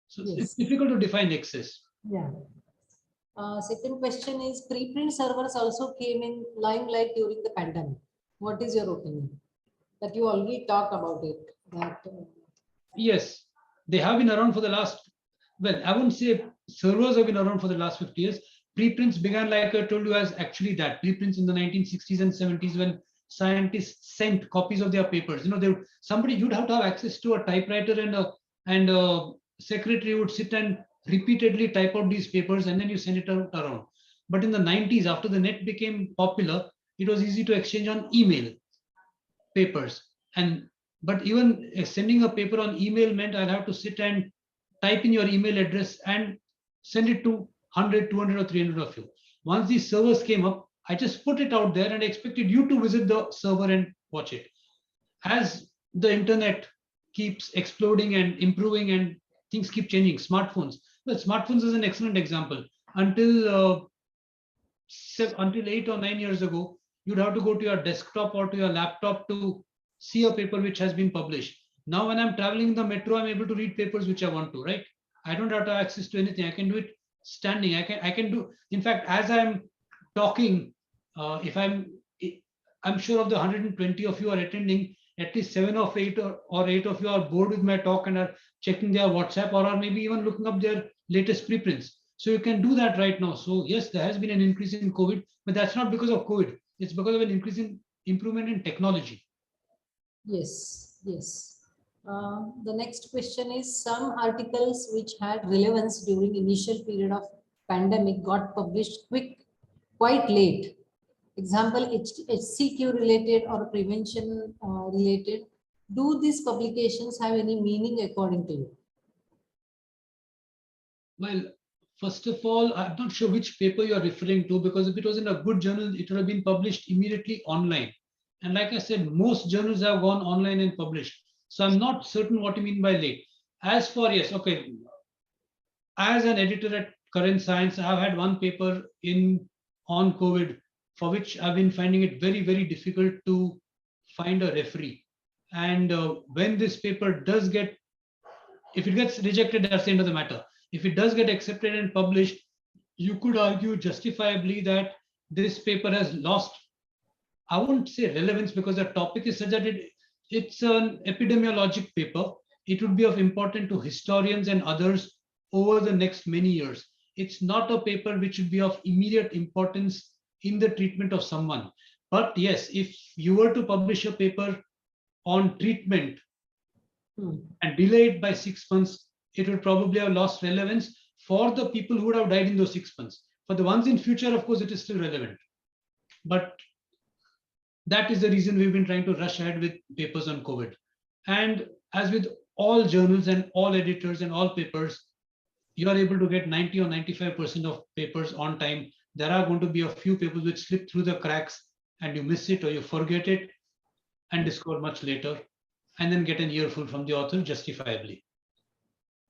So it's yes. difficult to define excess. Yeah. Second question is preprint servers also came in limelight during the pandemic. What is your opinion? That you already talked about it. That Yes, they have been around for the last, well, I wouldn't say servers have been around for the last 50 years. Preprints began, like I told you, as actually that. Preprints in the 1960s and 70s when scientists sent copies of their papers. Somebody, you'd have to have access to a typewriter, and a secretary would sit and repeatedly type out these papers, and then you send it out around. But in the 90s, after the net became popular, it was easy to exchange on email papers. And but even sending a paper on email meant I'll have to sit and type in your email address and send it to 100, 200, or 300 of you. Once these servers came up, I just put it out there and expected you to visit the server and watch it. As the internet keeps exploding and improving and things keep changing, smartphones, well, smartphones is an excellent example. Until 8 or 9 years ago, you'd have to go to your desktop or to your laptop to see a paper which has been published. Now, when I'm traveling in the metro, I'm able to read papers which I want to, right? I don't have to have access to anything. I can do it standing. I can do, in fact, as I'm talking, if I'm sure of the 120 of you are attending, at least 7 of 8 or 8 of you are bored with my talk and are checking their WhatsApp or are maybe even looking up their latest preprints. So you can do that right now. So yes, there has been an increase in COVID, but that's not because of COVID. It's because of an increase in improvement in technology. yes, yes. The next question is some articles which had relevance during initial period of pandemic got published quite late. Example, HCQ related or prevention related. Do these publications have any meaning according to you? Well, first of all, I'm not sure which paper you're referring to, because if it was in a good journal, it would have been published immediately online. And like I said, most journals have gone online and published. So I'm not certain what you mean by late. As for, yes, okay, as an editor at Current Science, I've had one paper in on COVID for which I've been finding it very, very difficult to find a referee. And when this paper does get, if it gets rejected, that's the end of the matter. If it does get accepted and published, you could argue justifiably that this paper has lost, I won't say relevance, because the topic is such that it's an epidemiologic paper. It would be of importance to historians and others over the next many years. It's not a paper which would be of immediate importance in the treatment of someone. But yes, if you were to publish a paper on treatment Hmm. and delay it by 6 months, it would probably have lost relevance for the people who would have died in those 6 months. For the ones in future, of course, it is still relevant. But that is the reason we've been trying to rush ahead with papers on COVID. And as with all journals and all editors and all papers, you are able to get 90 or 95% of papers on time. There are going to be a few papers which slip through the cracks and you miss it or you forget it and discover much later, and then get an earful from the author justifiably.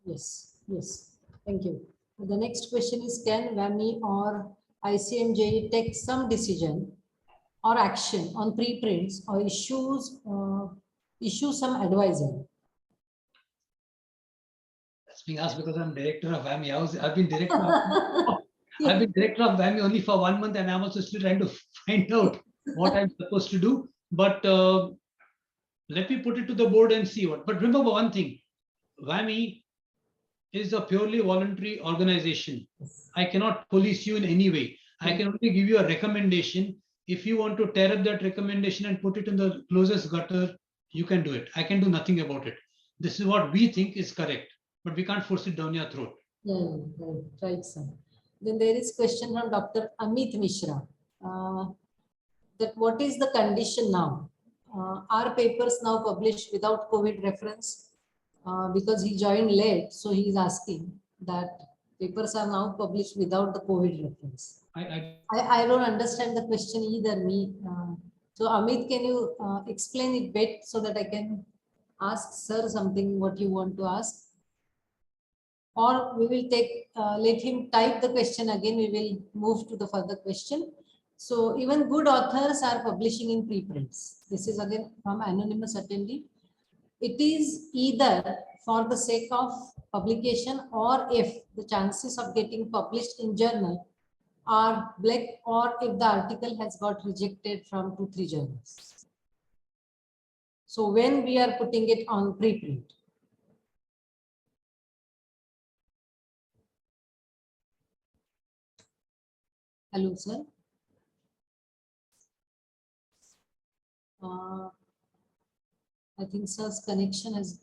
Yes, yes. Thank you. The next question is, can WAMI or ICMJ take some decision or action on preprints or issue some advisory? That's being asked because I'm director of WAMI. I've been director of I've been director of WAMI only for 1 month, and I'm also still trying to find out what I'm supposed to do. But let me put it to the board and see what. But remember one thing, WAMI is a purely voluntary organization. I cannot police you in any way. I can only give you a recommendation. If you want to tear up that recommendation and put it in the closest gutter, you can do it. I can do nothing about it. This is what we think is correct, but we can't force it down your throat. Yeah, right, sir. Then there is question from Dr. Amit Mishra. That what is the condition now? Are papers now published without COVID reference? because he joined late. So he is asking that papers are now published without the COVID reference. I don't understand the question either, me. So Amit, can you explain it bit so that I can ask sir something what you want to ask? Or we will take, let him type the question again. We will move to the further question. So even good authors are publishing in preprints. This is again from anonymous attendee. It is either for the sake of publication or if the chances of getting published in journal are black, or if the article has got rejected from 2-3 journals. So when we are putting it on preprint. Hello, sir. I think sir's connection has,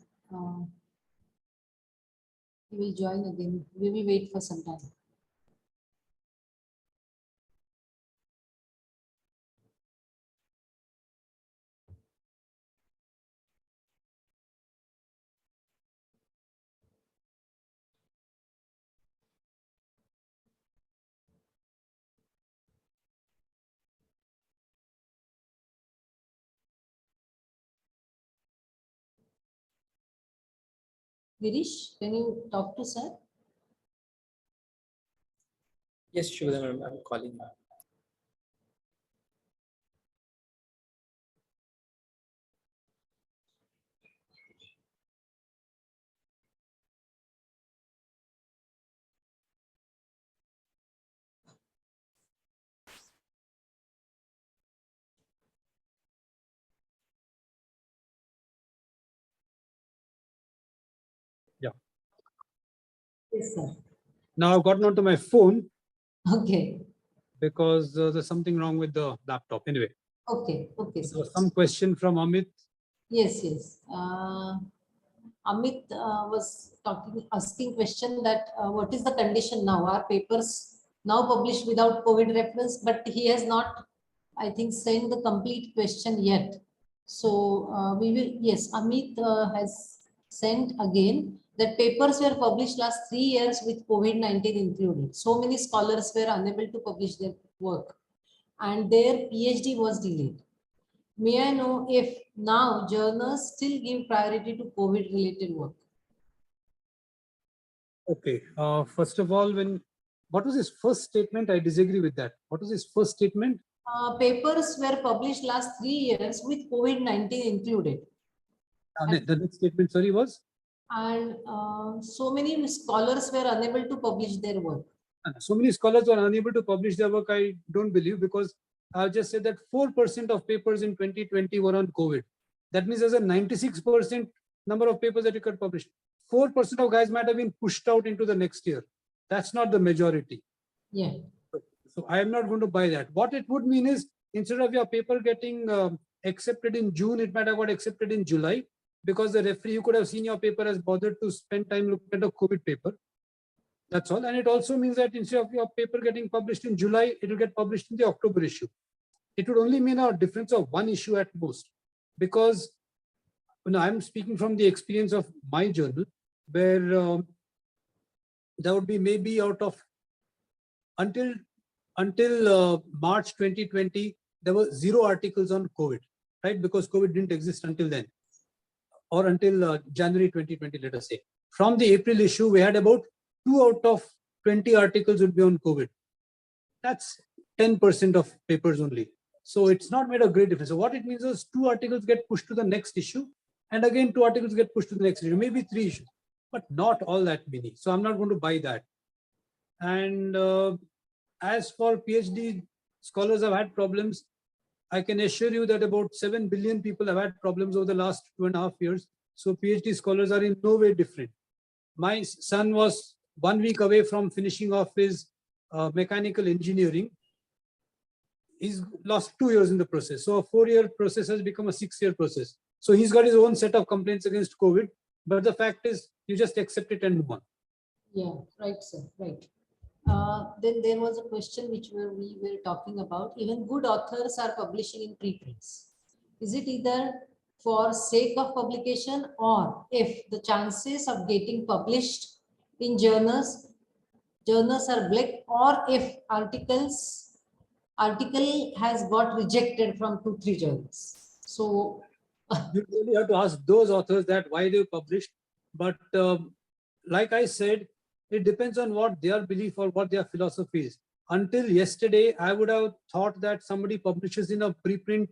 he will join again. We will wait for some time. Girish, can you talk to sir? Yes, sure, I'm calling you. Yeah. Yes, sir. Now I've gotten onto my phone Okay. because there's something wrong with the laptop. Anyway, Okay. Okay, there sir. was some question from Amit. Yes, yes. Amit was asking question that what is the condition now? Are papers now published without COVID reference? But he has not, I think, sent the complete question yet. So we will, yes, Amit has sent again that papers were published last 3 years with COVID-19 included. So many scholars were unable to publish their work and their PhD was delayed. May I know if now journals still give priority to COVID related work? Okay. First of all, what was his first statement? I disagree with that. What was his first statement? Papers were published last 3 years with COVID-19 included. The next statement, sorry, was? And so many scholars were unable to publish their work. So many scholars were unable to publish their work. I don't believe, because I've just said that 4% of papers in 2020 were on COVID. That means there's a 96% number of papers that you could publish. 4% of guys might have been pushed out into the next year. That's not the majority. Yeah. So I am not going to buy that. What it would mean is, instead of your paper getting accepted in June, it might have got accepted in July, because the referee, you could have seen your paper, has bothered to spend time looking at a COVID paper. That's all. And it also means that instead of your paper getting published in July, it will get published in the October issue. It would only mean a difference of one issue at most, because I'm speaking from the experience of my journal, where there would be maybe out of until March 2020, there were 0 articles on COVID, right? Because COVID didn't exist until then, or until January 2020, let us say. From the April issue, we had about 2 out of 20 articles would be on COVID. That's 10% of papers only. So it's not made a great difference. So what it means is 2 articles get pushed to the next issue, and again 2 articles get pushed to the next issue, maybe 3 issues, but not all that many. So I'm not going to buy that. And as for PhD scholars have had problems, I can assure you that about 7 billion people have had problems over the last 2.5 years. So PhD scholars are in no way different. My son was 1 week away from finishing off his mechanical engineering. He's lost 2 years in the process. So a 4-year process has become a 6-year process. So he's got his own set of complaints against COVID. But the fact is, you just accept it and move on. Yeah, right, sir. Right. Then there was a question which we were talking about. Even good authors are publishing in preprints. Is it either for sake of publication, or if the chances of getting published in journals are black, or if article has got rejected from 2-3 journals. So You really have to ask those authors that why they published. But like I said, it depends on what their belief or what their philosophy is. Until yesterday, I would have thought that somebody publishes in a preprint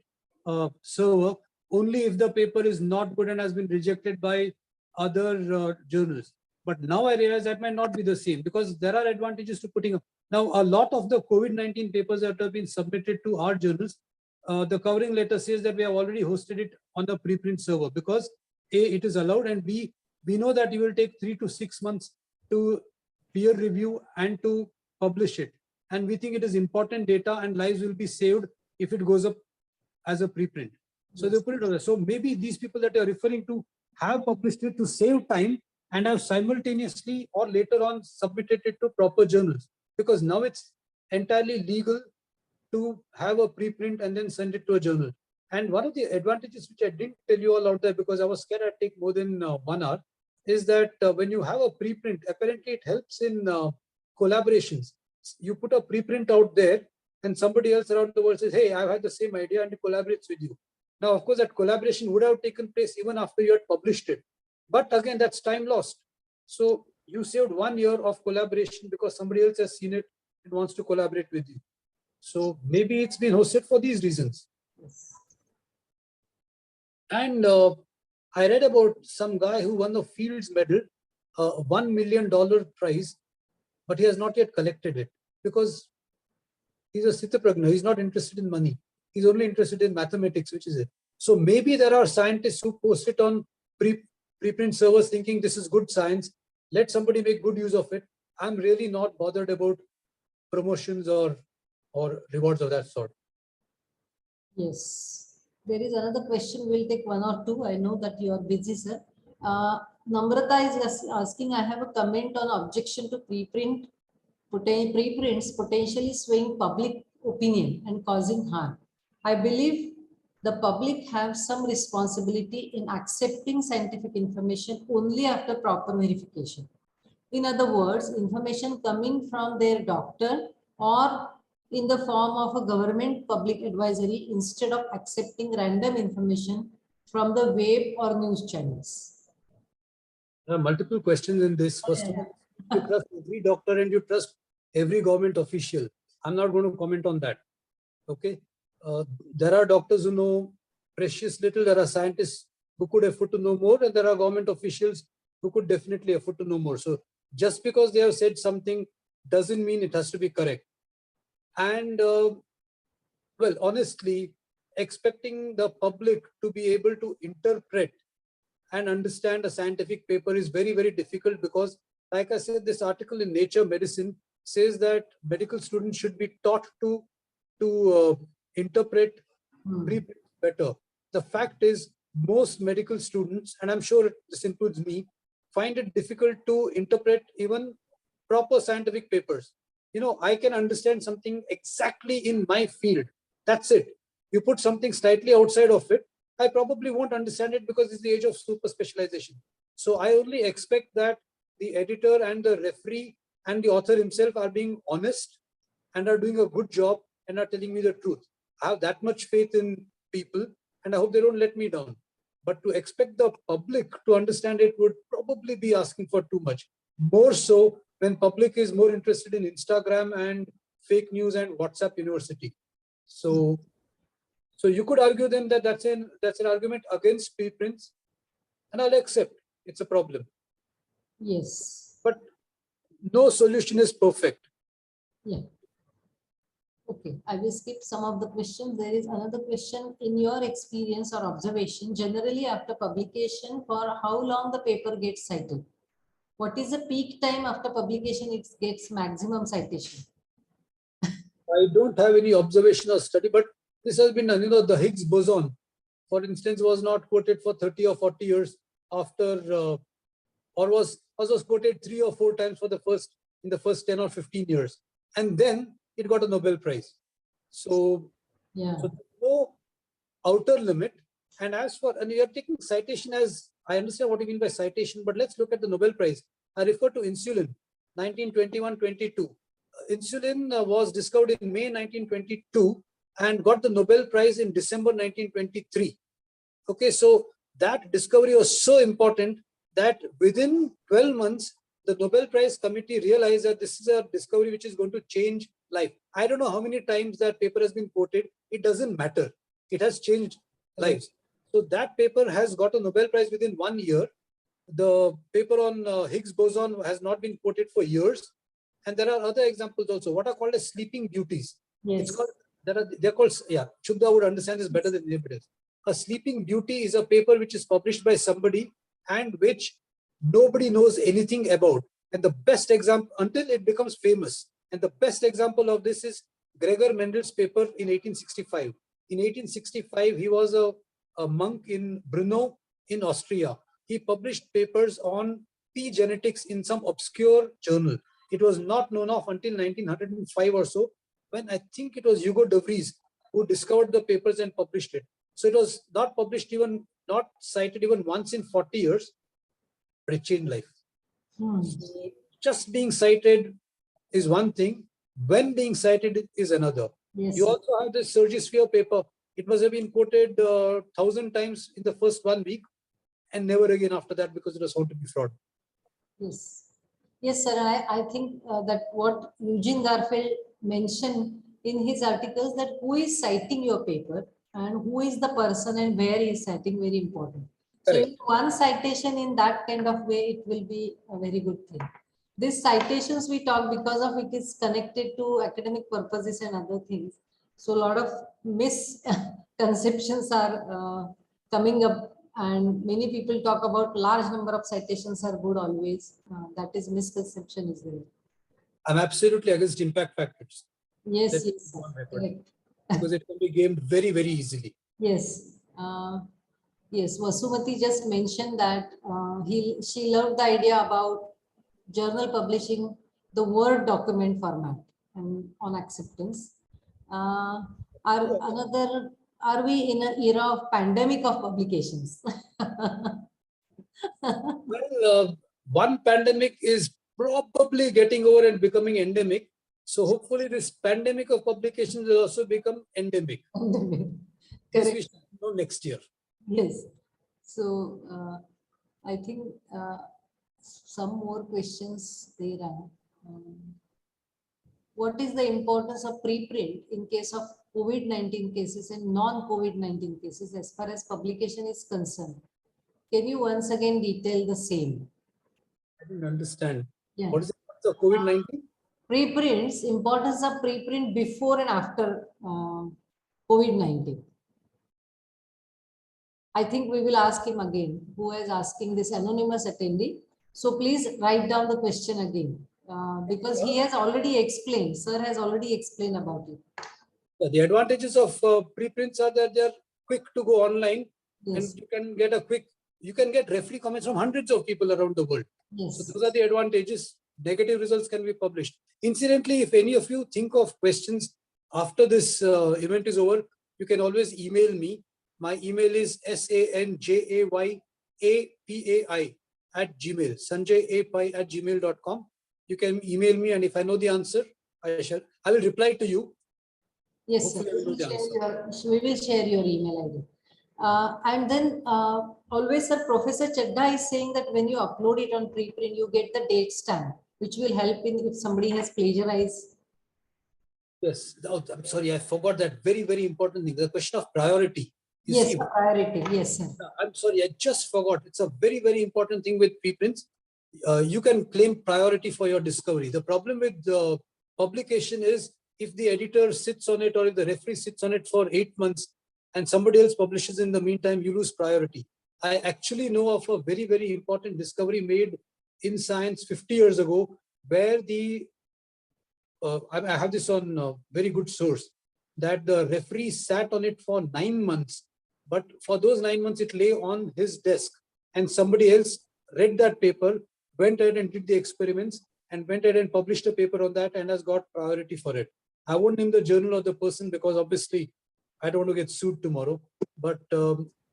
server only if the paper is not good and has been rejected by other journals. But now I realize that might not be the same, because there are advantages to putting up. Now, a lot of the COVID-19 papers that have been submitted to our journals, the covering letter says that we have already hosted it on the preprint server, because A, it is allowed, and B, we know that you will take 3 to 6 months to peer review and to publish it. And we think it is important data and lives will be saved if it goes up as a preprint. So they put it over. So maybe these people that you're referring to have published it to save time and have simultaneously or later on submitted it to proper journals, because now it's entirely legal to have a preprint and then send it to a journal. And one of the advantages which I didn't tell you all out there, because I was scared I'd take more than 1 hour, is that when you have a preprint, apparently it helps in collaborations. You put a preprint out there and somebody else around the world says, hey, I've had the same idea, and it collaborates with you. Now, of course, that collaboration would have taken place even after you had published it. But again, that's time lost. So you saved 1 year of collaboration because somebody else has seen it and wants to collaborate with you. So maybe it's been hosted for these reasons. yes. And I read about some guy who won the Fields Medal, $1 million prize, but he has not yet collected it because he's a Sithapragna. He's not interested in money. He's only interested in mathematics, which is it. So maybe there are scientists who post it on preprint servers thinking this is good science. Let somebody make good use of it. I'm really not bothered about promotions or rewards of that sort. Yes. There is another question. We'll take 1 or 2. I know that you are busy, sir. Namrata is asking, I have a comment on objection to preprints potentially swaying public opinion and causing harm. I believe the public have some responsibility in accepting scientific information only after proper verification. In other words, information coming from their doctor or in the form of a government public advisory instead of accepting random information from the web or news channels. There are multiple questions in this. First of all, you trust every doctor and you trust every government official. I'm not going to comment on that. Okay. There are doctors who know precious little. There are scientists who could afford to know more, and there are government officials who could definitely afford to know more. So just because they have said something doesn't mean it has to be correct. And well, honestly, expecting the public to be able to interpret and understand a scientific paper is very, very difficult, because like I said, this article in Nature Medicine says that medical students should be taught to interpret preprint better. The fact is, most medical students, and I'm sure this includes me, find it difficult to interpret even proper scientific papers. You know, I can understand something exactly in my field. That's it. You put something slightly outside of it, I probably won't understand it because it's the age of super specialization. So I only expect that the editor and the referee and the author himself are being honest and are doing a good job and are telling me the truth. I have that much faith in people, and I hope they don't let me down. But to expect the public to understand it would probably be asking for too much. More so when public is more interested in Instagram and fake news and WhatsApp University. So you could argue then that that's an argument against preprints, and I'll accept it's a problem. Yes. But no solution is perfect. Yeah. Okay, I will skip some of the questions. There is another question. In your experience or observation, generally after publication, for how long the paper gets cited? What is the peak time after publication it gets maximum citation? I don't have any observation or study, but this has been done. You know, the Higgs boson, for instance, was not quoted for 30 or 40 years after, or was quoted 3 or 4 times in the first 10 or 15 years. And then it got a Nobel Prize. So, Yeah. so no outer limit, And as for, and you are taking citation as, I understand what you mean by citation, but let's look at the Nobel Prize. I refer to insulin, 1921-22. Insulin was discovered in May 1922 and got the Nobel Prize in December 1923. Okay, so that discovery was so important that within 12 months, the Nobel Prize committee realized that this is a discovery which is going to change life. I don't know how many times that paper has been quoted. It doesn't matter. It has changed lives. So that paper has got a Nobel Prize within 1 year. The paper on Higgs boson has not been quoted for years. And there are other examples also, what are called as sleeping beauties. Yes. It's called, they're called, yeah, Shubda would understand this better than anybody else. A sleeping beauty is a paper which is published by somebody and which nobody knows anything about. And the best example, until it becomes famous, and the best example of this is Gregor Mendel's paper in 1865. In 1865, he was a monk in Brno in Austria. He published papers on pea genetics in some obscure journal. It was not known of until 1905 or so, when I think it was Hugo de Vries who discovered the papers and published it. So it was not published even, not cited even once in 40 years, but it changed life. So just being cited is one thing, when being cited is another. Yes. You also have the Surgisphere paper. It must have been quoted 1,000 times in the first 1 week and never again after that because it was found to be fraud. Yes. Yes, sir. I think that what Eugene Garfield mentioned in his articles, that who is citing your paper and who is the person and where he is citing, very important. Correct. So if one citation in that kind of way, it will be a very good thing. These citations we talk because of it is connected to academic purposes and other things. So a lot of misconceptions are coming up, and many people talk about large number of citations are good always. That is misconception is there. I'm absolutely against impact factors. Yes, That yes, sir. Correct. because it can be gamed very, very easily. Yes. Yes, Vasumati just mentioned that she loved the idea about journal publishing the Word document format and on acceptance. Are we in an era of pandemic of publications? Well, one pandemic is probably getting over and becoming endemic. So hopefully this pandemic of publications will also become endemic. This we should know next year. Yes. So I think some more questions there are. What is the importance of preprint in case of COVID-19 cases and non-COVID-19 cases as far as publication is concerned? Can you once again detail the same? I didn't understand. Yeah. What is the COVID-19? Preprints, importance of preprint before and after COVID-19. I think we will ask him again, who is asking this anonymous attendee. So please write down the question again, because he has already explained, sir has already explained about it. The advantages of preprints are that they're quick to go online. Yes. And you can get referee comments from hundreds of people around the world. Yes. So those are the advantages. Negative results can be published. Incidentally, if any of you think of questions after this event is over, you can always email me. My email is sanjayaapai@gmail, sanjayapai@gmail.com. You can email me, and if I know the answer, I will reply to you. Yes, Hopefully sir. I know the answer. We will share your email ID. And then always, sir, Professor Chadda is saying that when you upload it on preprint, you get the date stamp, which will help in if somebody has plagiarized. Yes. Oh, I'm sorry, I forgot that very, very important thing. The question of priority. Yes, see, priority. Yes, sir. I'm sorry, I just forgot. It's a very, very important thing with preprints. You can claim priority for your discovery. The problem with the publication is if the editor sits on it or if the referee sits on it for 8 months and somebody else publishes in the meantime, you lose priority. I actually know of a very, very important discovery made in science 50 years ago where I have this on a very good source, that the referee sat on it for 9 months, but for those 9 months it lay on his desk and somebody else read that paper, went ahead and did the experiments and went ahead and published a paper on that and has got priority for it. I won't name the journal or the person because obviously I don't want to get sued tomorrow, but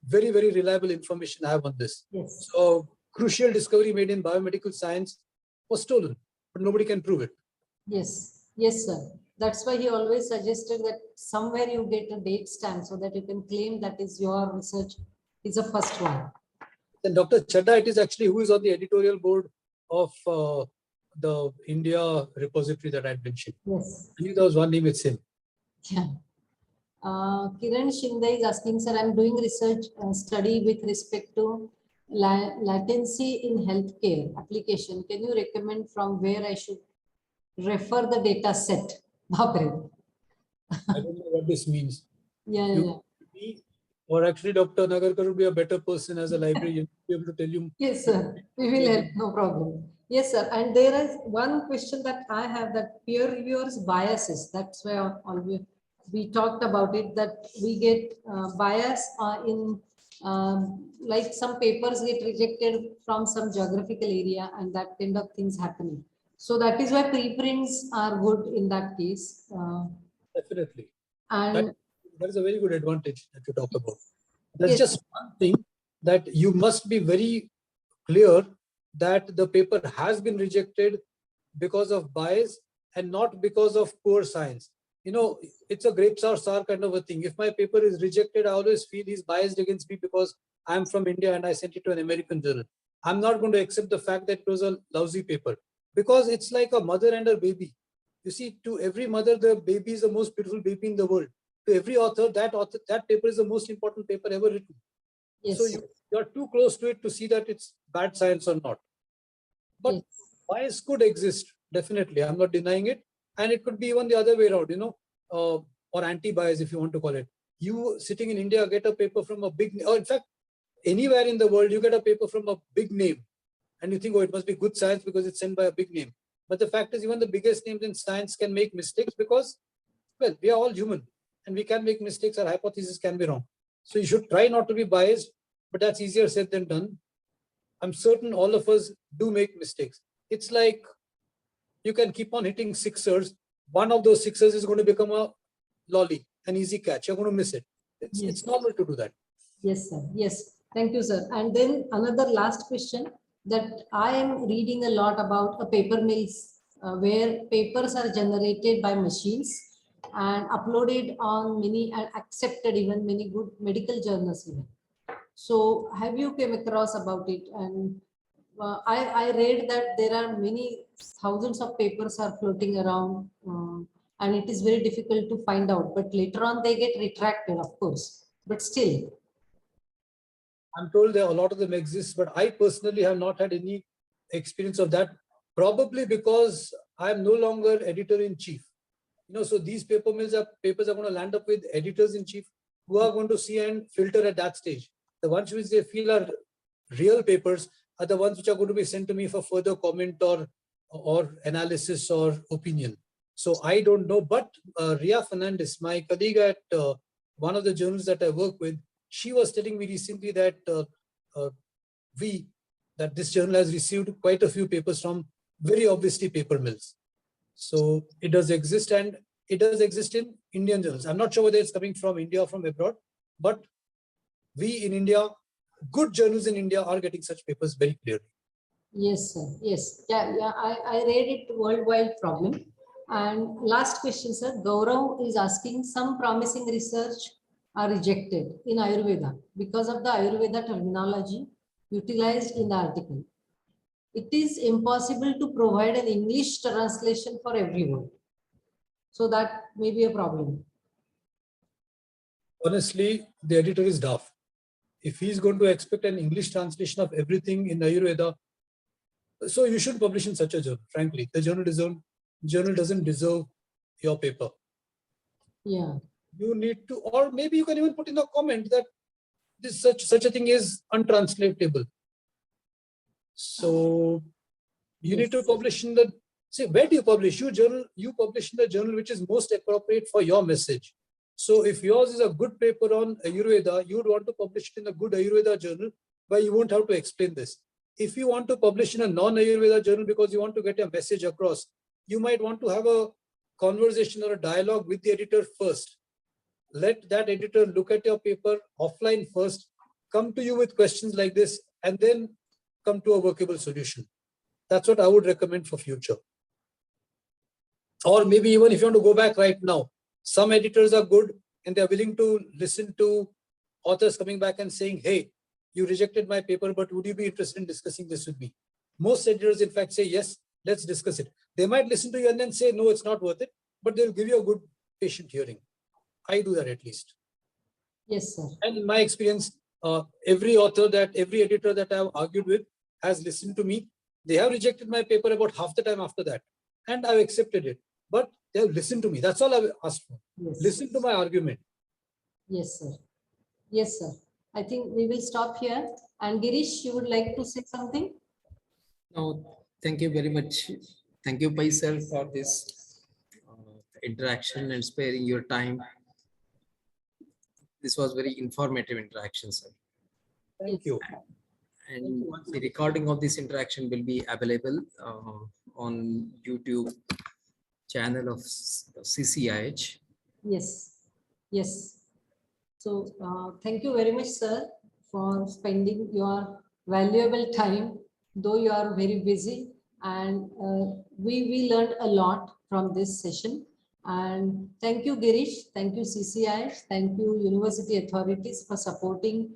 very, very reliable information I have on this. Yes. So crucial discovery made in biomedical science was stolen, but nobody can prove it. Yes. Yes, sir. That's why he always suggested that somewhere you get a date stamp so that you can claim that is your research is the first one. Then Dr. Chadda, it is actually who is on the editorial board of the India repository that I had mentioned. Yes. I knew there was one name, it's him. Yeah. Kiran Shinde is asking, sir, I'm doing research study with respect to latency in healthcare application. Can you recommend from where I should refer the data set? Bapre. I don't know what this means. Yeah, You- yeah. Me, or actually Dr. Nagarkar would be a better person as a librarian to be able to tell you. Yes, sir. We will help, no problem. Yes, sir. And there is one question that I have, that peer reviewers biases. That's where always we talked about it, that we get bias in like some papers get rejected from some geographical area and that kind of things happening. So that is why preprints are good in that case. Definitely. And That is a very good advantage that you talk about. There's yes, just one thing, that you must be very clear that the paper has been rejected because of bias and not because of poor science. You know, it's a grapes or sour kind of a thing. If my paper is rejected, I always feel he's biased against me because I'm from India and I sent it to an American journal. I'm not going to accept the fact that it was a lousy paper, because it's like a mother and her baby. You see, to every mother, the baby is the most beautiful baby in the world. To every author, that paper is the most important paper ever written. yes, So sir. you're too close to it to see that it's bad science or not. But Yes. bias could exist, definitely. I'm not denying it. And it could be even the other way around, or anti-bias, if you want to call it. You sitting in India, get a paper from a big, or in fact, anywhere in the world, you get a paper from a big name. And you think, oh, it must be good science because it's sent by a big name. But the fact is, even the biggest names in science can make mistakes because, well, we are all human and we can make mistakes. Our hypothesis can be wrong. So you should try not to be biased, but that's easier said than done. I'm certain all of us do make mistakes. It's like you can keep on hitting sixers. One of those sixers is going to become a lolly, an easy catch. You're going to miss it. It's normal to do that. Yes, sir. Yes. Thank you, sir. And then another last question, that I am reading a lot about a paper mills where papers are generated by machines and uploaded on many and accepted even many good medical journals even. So have you came across about it? And I read that there are many thousands of papers are floating around and it is very difficult to find out, but later on they get retracted, of course, but still. I'm told that a lot of them exist, but I personally have not had any experience of that, probably because I'm no longer editor-in-chief. So these papers are going to land up with editors-in-chief who are going to see and filter at that stage. The ones which they feel are real papers are the ones which are going to be sent to me for further comment or analysis or opinion. So I don't know, but Ria Fernandez, my colleague at one of the journals that I work with, she was telling me recently that this journal has received quite a few papers from very obviously paper mills. So it does exist, and it does exist in Indian journals. I'm not sure whether it's coming from India or from abroad, but we in India, good journals in India are getting such papers very clearly. Yes, sir. Yes. Yeah. I read it worldwide problem. And last question, sir. Gaurav is asking, some promising research are rejected in Ayurveda because of the Ayurveda terminology utilized in the article. It is impossible to provide an English translation for every word. So that may be a problem. Honestly, the editor is daft. If he's going to expect an English translation of everything in Ayurveda, so you should publish in such a journal. Frankly, the journal doesn't deserve your paper. Yeah. You need to, or maybe you can even put in a comment that this such a thing is untranslatable. So you need to publish in the, say, where do you publish? You publish in the journal which is most appropriate for your message. So if yours is a good paper on Ayurveda, you would want to publish it in a good Ayurveda journal where you won't have to explain this. If you want to publish in a non-Ayurveda journal because you want to get a message across, you might want to have a conversation or a dialogue with the editor first. Let that editor look at your paper offline first come to you with questions like this and then come to a workable solution. That's what I would recommend for future. Or maybe even if you want to go back right now, some editors are good and they're willing to listen to authors coming back and saying, hey, you rejected my paper, but would you be interested in discussing this with me? Most editors, in fact, say, yes, let's discuss it. They might listen to you and then say, no, it's not worth it, but they'll give you a good patient hearing. I do that at least. Yes, sir. And in my experience, every editor that I've argued with has listened to me. They have rejected my paper about half the time after that, and I've accepted it. But they have listened to me. That's all I've asked for. Yes. Listen to my argument. Yes, sir. Yes, sir. I think we will stop here. And Girish, you would like to say something? No, thank you very much. Thank you, Pai sir, for this interaction and sparing your time. This was very informative interaction, sir. Thank you. And the recording of this interaction will be available on YouTube channel of CCIH. Yes. Yes. So thank you very much, sir, for spending your valuable time, though you are very busy. And we learned a lot from this session. And thank you, Girish. Thank you, CCIH. Thank you, university authorities, for supporting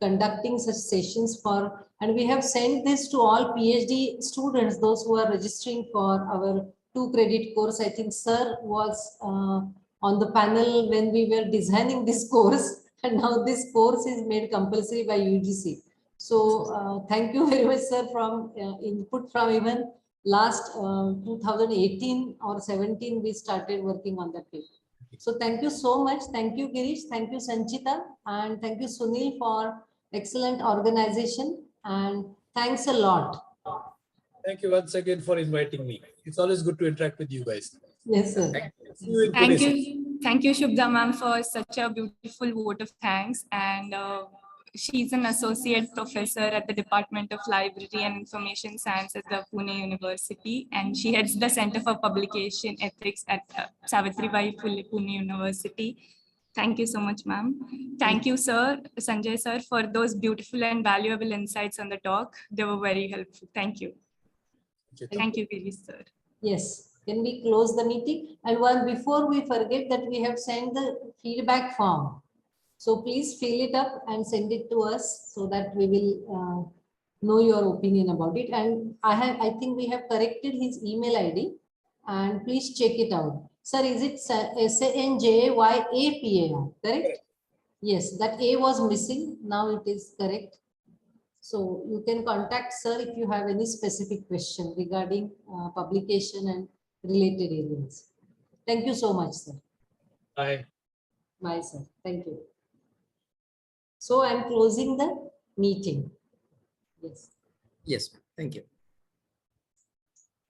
conducting such sessions for, and we have sent this to all PhD students, those who are registering for our 2-credit course. I think sir was on the panel when we were designing this course, and now this course is made compulsory by UGC. So thank you very much, sir, from input from even last 2018 or 17, we started working on that paper. So thank you so much. Thank you, Girish. Thank you, Sanchita. And thank you, Sunil, for excellent organization. And thanks a lot. Thank you once again for inviting me. It's always good to interact with you guys. Yes, sir. See you in Thank Pune. Thank you, Shubhda ma'am, for such a beautiful vote of thanks. And she's an associate professor at the Department of Library and Information Science at the Pune University. And she heads the Center for Publication Ethics at Savitribai, Phule, Pune University. Thank you so much, ma'am. Thank you, sir, Sanjay sir, for those beautiful and valuable insights on the talk. They were very helpful. Thank you. Thank you, Girish sir. Yes. Can we close the meeting? And one before we forget that we have sent the feedback form. So please fill it up and send it to us so that we will know your opinion about it. And I think we have corrected his email ID, and please check it out. Sir, is it SANJYAPAR, correct? Yes, that A was missing. Now it is correct. So you can contact sir if you have any specific question regarding publication and related areas. Thank you so much, sir. Bye. Bye, sir. Thank you. So I'm closing the meeting. Yes. Yes, thank you.